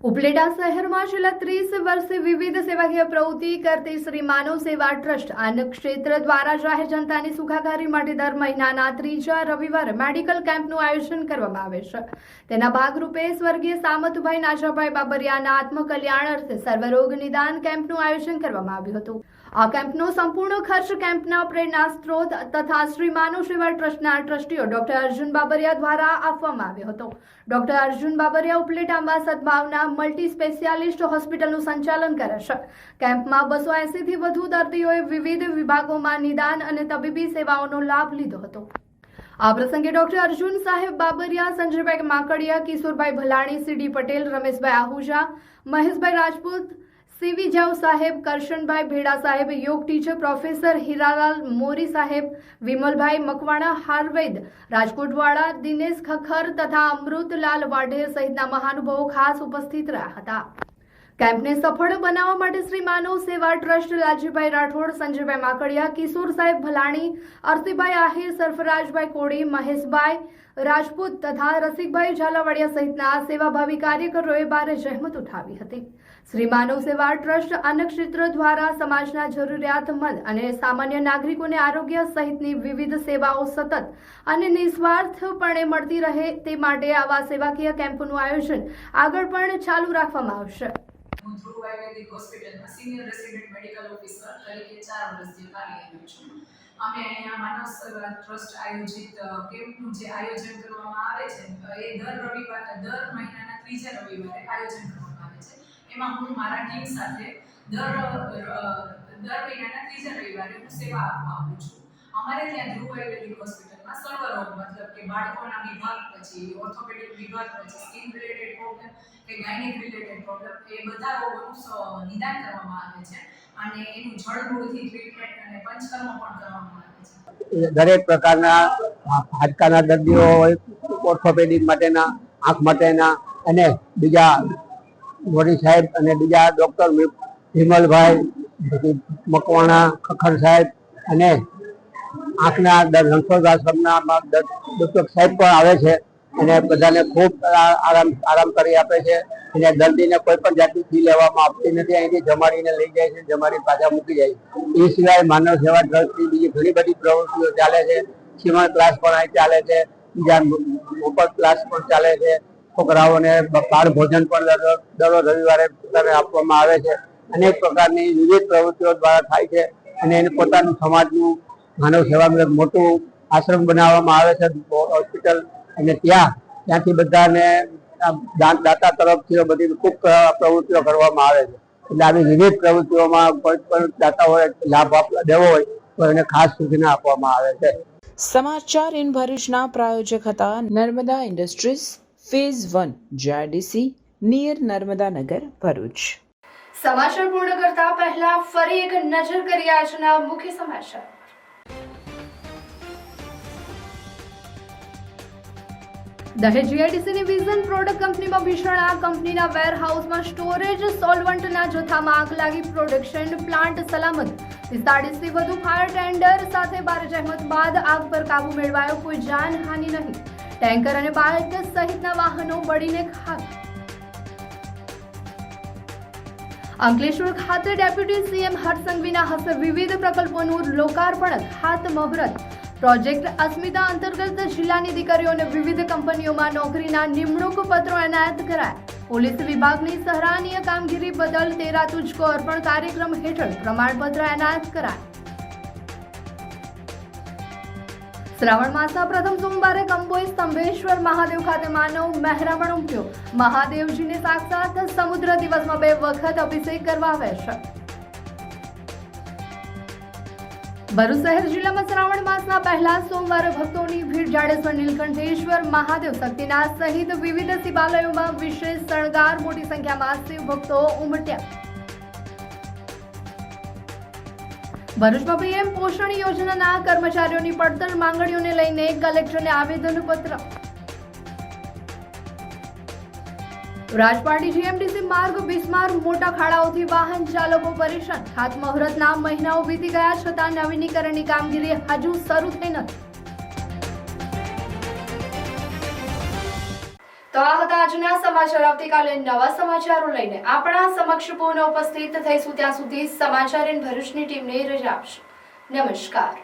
ઉપલેટા શહેરમાં છેલ્લા 30 વર્ષથી વિવિધ સેવાકીય પ્રવૃત્તિ કરતી શ્રી માનવ સેવા ટ્રસ્ટ અન્ન ક્ષેત્ર દ્વારા જાહેર જનતાની સુખાકારી માટે દર મહિનાના 3જા રવિવારે મેડિકલ કેમ્પનું આયોજન કરવામાં આવે છે. તેના ભાગરૂપે સ્વર્ગીય સામતભાઈ નાશાભાઈ બાબરિયાના આત્મકલ્યાણ અર્થે સર્વરોગ નિદાન કેમ્પનું આયોજન કરવામાં આવ્યું હતું. આ કેમ્પનો સંપૂર્ણ ખર્ચ કેમ્પના પ્રેરણા સ્ત્રોત તથા શ્રી માનવ સેવા ટ્રસ્ટના ટ્રસ્ટીઓ ડોક્ટર અર્જુન બાબરિયા દ્વારા આપવામાં આવ્યો હતો. ડોક્ટર અર્જુન બાબરિયા ઉપલેટામાં સદભાવના મલ્ટી સ્પેશિયાલિસ્ટ હોસ્પિટલનું સંચાલન કરે છે. કેમ્પમાં 280થી વધુ દર્દીઓએ વિવિધ વિભાગોમાં નિદાન અને તબીબી સેવાઓનો લાભ લીધો હતો. આ પ્રસંગે ડોક્ટર અર્જુન સાહેબ બાબરિયા, સંજયભાઈ માકડિયા, કિશોરભાઈ ભલાણી, સીડી પટેલ, રમેશભાઈ આહુજા, મહેશભાઈ રાજપૂત, સીવી જાવ સાહેબ, કરશનભાઈ ભેડા સાહેબ, યોગ ટીચર પ્રોફેસર હીરાલાલ મોરી સાહેબ, વિમલભાઈ મકવાણા હાર્વેદ, રાજકોટવાળા દિનેશ ખખર તથા અમૃતલાલ વાઢેર સહિતના મહાનુભાવો ખાસ ઉપસ્થિત રહ્યા હતા. કેમ્પને સફળ બનાવવા માટે શ્રી માનવ સેવા ટ્રસ્ટ લાલજીભાઈ રાઠોડ, સંજયભાઈ માકડિયા, કિશોર સાહેબ ભલાણી, અરસીભાઈ આહિર, સરફરાજભાઈ કોડી, મહેશભાઈ રાજપૂત તથા રસિકભાઈ ઝાલાવાડિયા સહિતના સેવાભાવી કાર્યકરોએ ભારે જહેમત ઉઠાવી હતી. શ્રી માનવ સેવા ટ્રસ્ટ અન્ન ક્ષેત્ર દ્વારા સમાજના જરૂરિયાતમંદ અને સામાન્ય નાગરિકોને આરોગ્ય સહિતની વિવિધ સેવાઓ સતત અને નિસ્વાર્થપણે મળતી રહે તે માટે આવા સેવાકીય કેમ્પનું આયોજન આગળ પણ ચાલુ રાખવામાં આવશે. હું ધ્રુવ આયુર્વેદિક હોસ્પિટલમાં સિનિયર રેસિડેન્ટ મેડિકલ ઓફિસર તરીકે 4 વર્ષથી કાર્યરત છું. અમે અહીંયા માનવ સેવા ટ્રસ્ટ આયોજિત કેમ્પનું જે આયોજન કરવામાં આવે છે એ દર મહિનાના ત્રીજા રવિવારે આયોજન કરવામાં આવે છે. એમાં હું મારા ટીમ સાથે દર મહિનાના ત્રીજા રવિવારે હું સેવા આપવા આવું છું. અમારે ત્યાં ધ્રુવ આયુર્વેદિક હોસ્પિટલમાં સર્વરોગ મતલબ કે બાળકોના વિભાગ, પછી ઓર્થોપેડિક વિભાગ, પછી સ્કિન રિલેટેડ પ્રોબ્લેમ કે ગાયનેક રિલેટેડ પ્રોબ્લેમ એ બધા રોગોનું નિદાન કરવામાં આવે છે અને એનું જળમૂળથી ટ્રીટમેન્ટ અને પંચકર્મ પણ કરવામાં આવે છે. દરેક પ્રકારના હાડકાના દર્દીઓ હોય, ઓર્થોપેડિક માટેના, આંખ માટેના અને બીજા મોરી સાહેબ અને બીજા ડૉક્ટર વિમલભાઈ, મકવાણા ખખર સાહેબ અને આંખના રણછોડ આશ્રમના ડૉક્ટર સાહેબ પણ આવે છે અને બધાને ખૂબ આરામ કરી આપે છે. અને દર્દીને કોઈ પણ જાતની ફી લેવામાં આવતી નથી. અહીંથી જમાડીને લઈ જાય છે, જમાડી પાછા મૂકી જાય છે. એ સિવાય માનવ સેવા ટ્રસ્ટની બીજી ઘણી બધી પ્રવૃત્તિઓ ચાલે છે. સીવણ ક્લાસ પણ અહીં ચાલે છે, બીજા મોફત ક્લાસ પણ ચાલે છે. છોકરાઓને બાળ ભોજન પણ દર રવિવારે પોતાને આપવામાં આવે છે. અનેક પ્રકારની વિવિધ પ્રવૃત્તિઓ દ્વારા થાય છે અને એને પોતાનું સમાજનું માનવ સેવાનું મોટું આશ્રમ બનાવવામાં આવે છે હોસ્પિટલ, અને ત્યાંથી બધાને દાતા તરફથી બધી ખૂબ પ્રવૃત્તિઓ કરવામાં આવે છે. એટલે આવી વિવિધ પ્રવૃત્તિઓમાં કોઈ પણ દાતાઓએ લાભ દેવો હોય તો એને ખાસ સૂચના આપવામાં આવે છે. સમાચાર ઇન ભરૂચના પ્રાયોજક હતા Narmada industries phase 1 GIDC near Narmada Nagar Bharuch. સમાચાર પૂર્ણ કરતા પહેલા ફરી એક નજર કરીએ આજના મુખ્ય સમાચાર. દહેજ જીઆઈડીસીની વિઝન પ્રોડક્ટ કંપનીમાં ભીષણ આગ. કંપનીના વેરહાઉસમાં સ્ટોરેજ સોલ્વન્ટના જથ્થામાં આગ લાગી. પ્રોડક્શન પ્લાન્ટ સલામત. 45થી વધુ ફાયર ટેન્ડર સાથે ભારે જહેમત બાદ આગ પર કાબુ મેળવાયો. કોઈ જાનહાનિ નહીં. ટેન્કર અને બાઇક સહિતના વાહનો બળીને ખાક. અંકલેશ્વર ખાતે ડેપ્યુટી સીએમ હર્ષ સંઘવીના હસ્તે વિવિધ પ્રકલ્પોનું લોકાર્પણ, ખાતમુહૂર્ત. પ્રોજેક્ટ અસ્મિતા અંતર્ગત જિલ્લાની દીકરીઓને વિવિધ કંપનીઓમાં નોકરીના નિમણૂક પત્રો એનાયત કરાયા. પોલીસ વિભાગની સરાહનીય કામગીરી બદલ 13 તુજકો અર્પણ કાર્યક્રમ હેઠળ પ્રમાણપત્ર એનાયત કરાયા. શ્રાવણ માસના પ્રથમ સોમવારે કંબોઈ સ્તંભેશ્વર મહાદેવ ખાતે માનવ મહેરામણ ઉમટ્યો. મહાદેવજીને સાક્ષાત સમુદ્ર દિવસમાં 2 વખત અભિષેક કરવા આવે છે. ભરૂચ શહેર જિલ્લામાં શ્રાવણ માસના પહેલા સોમવારે ભક્તોની ભીડ. જાડેશ્વર નીલકંઠેશ્વર મહાદેવ શક્તિનાથ સહિત વિવિધ શિવાલયોમાં વિશેષ શણગાર. મોટી સંખ્યામાં શિવ ભક્તો ઉમટ્યા. ભરૂચમાં પીએમ પોષણ યોજનાના કર્મચારીઓની પડતર માંગણીઓને લઈને કલેક્ટરને આવેદનપત્ર. રાજપાટી જીએમડીસી માર્ગ બિસ્માર. મોટા ખાડાઓથી વાહન ચાલકો પરેશાન. ખાતમુહૂર્તના મહિનાઓ વીતી ગયા છતાં નવીનીકરણની કામગીરી હજુ શરૂ થઈ નથી. તો આ હતા આજના સમાચાર. આવતીકાલે નવા સમાચારો લઈને આપણા સમક્ષ પુનઃ ઉપસ્થિત થઈશું. ત્યાં સુધી સમાચાર ઇન ભરૂચની ટીમને રજા આપશે. નમસ્કાર.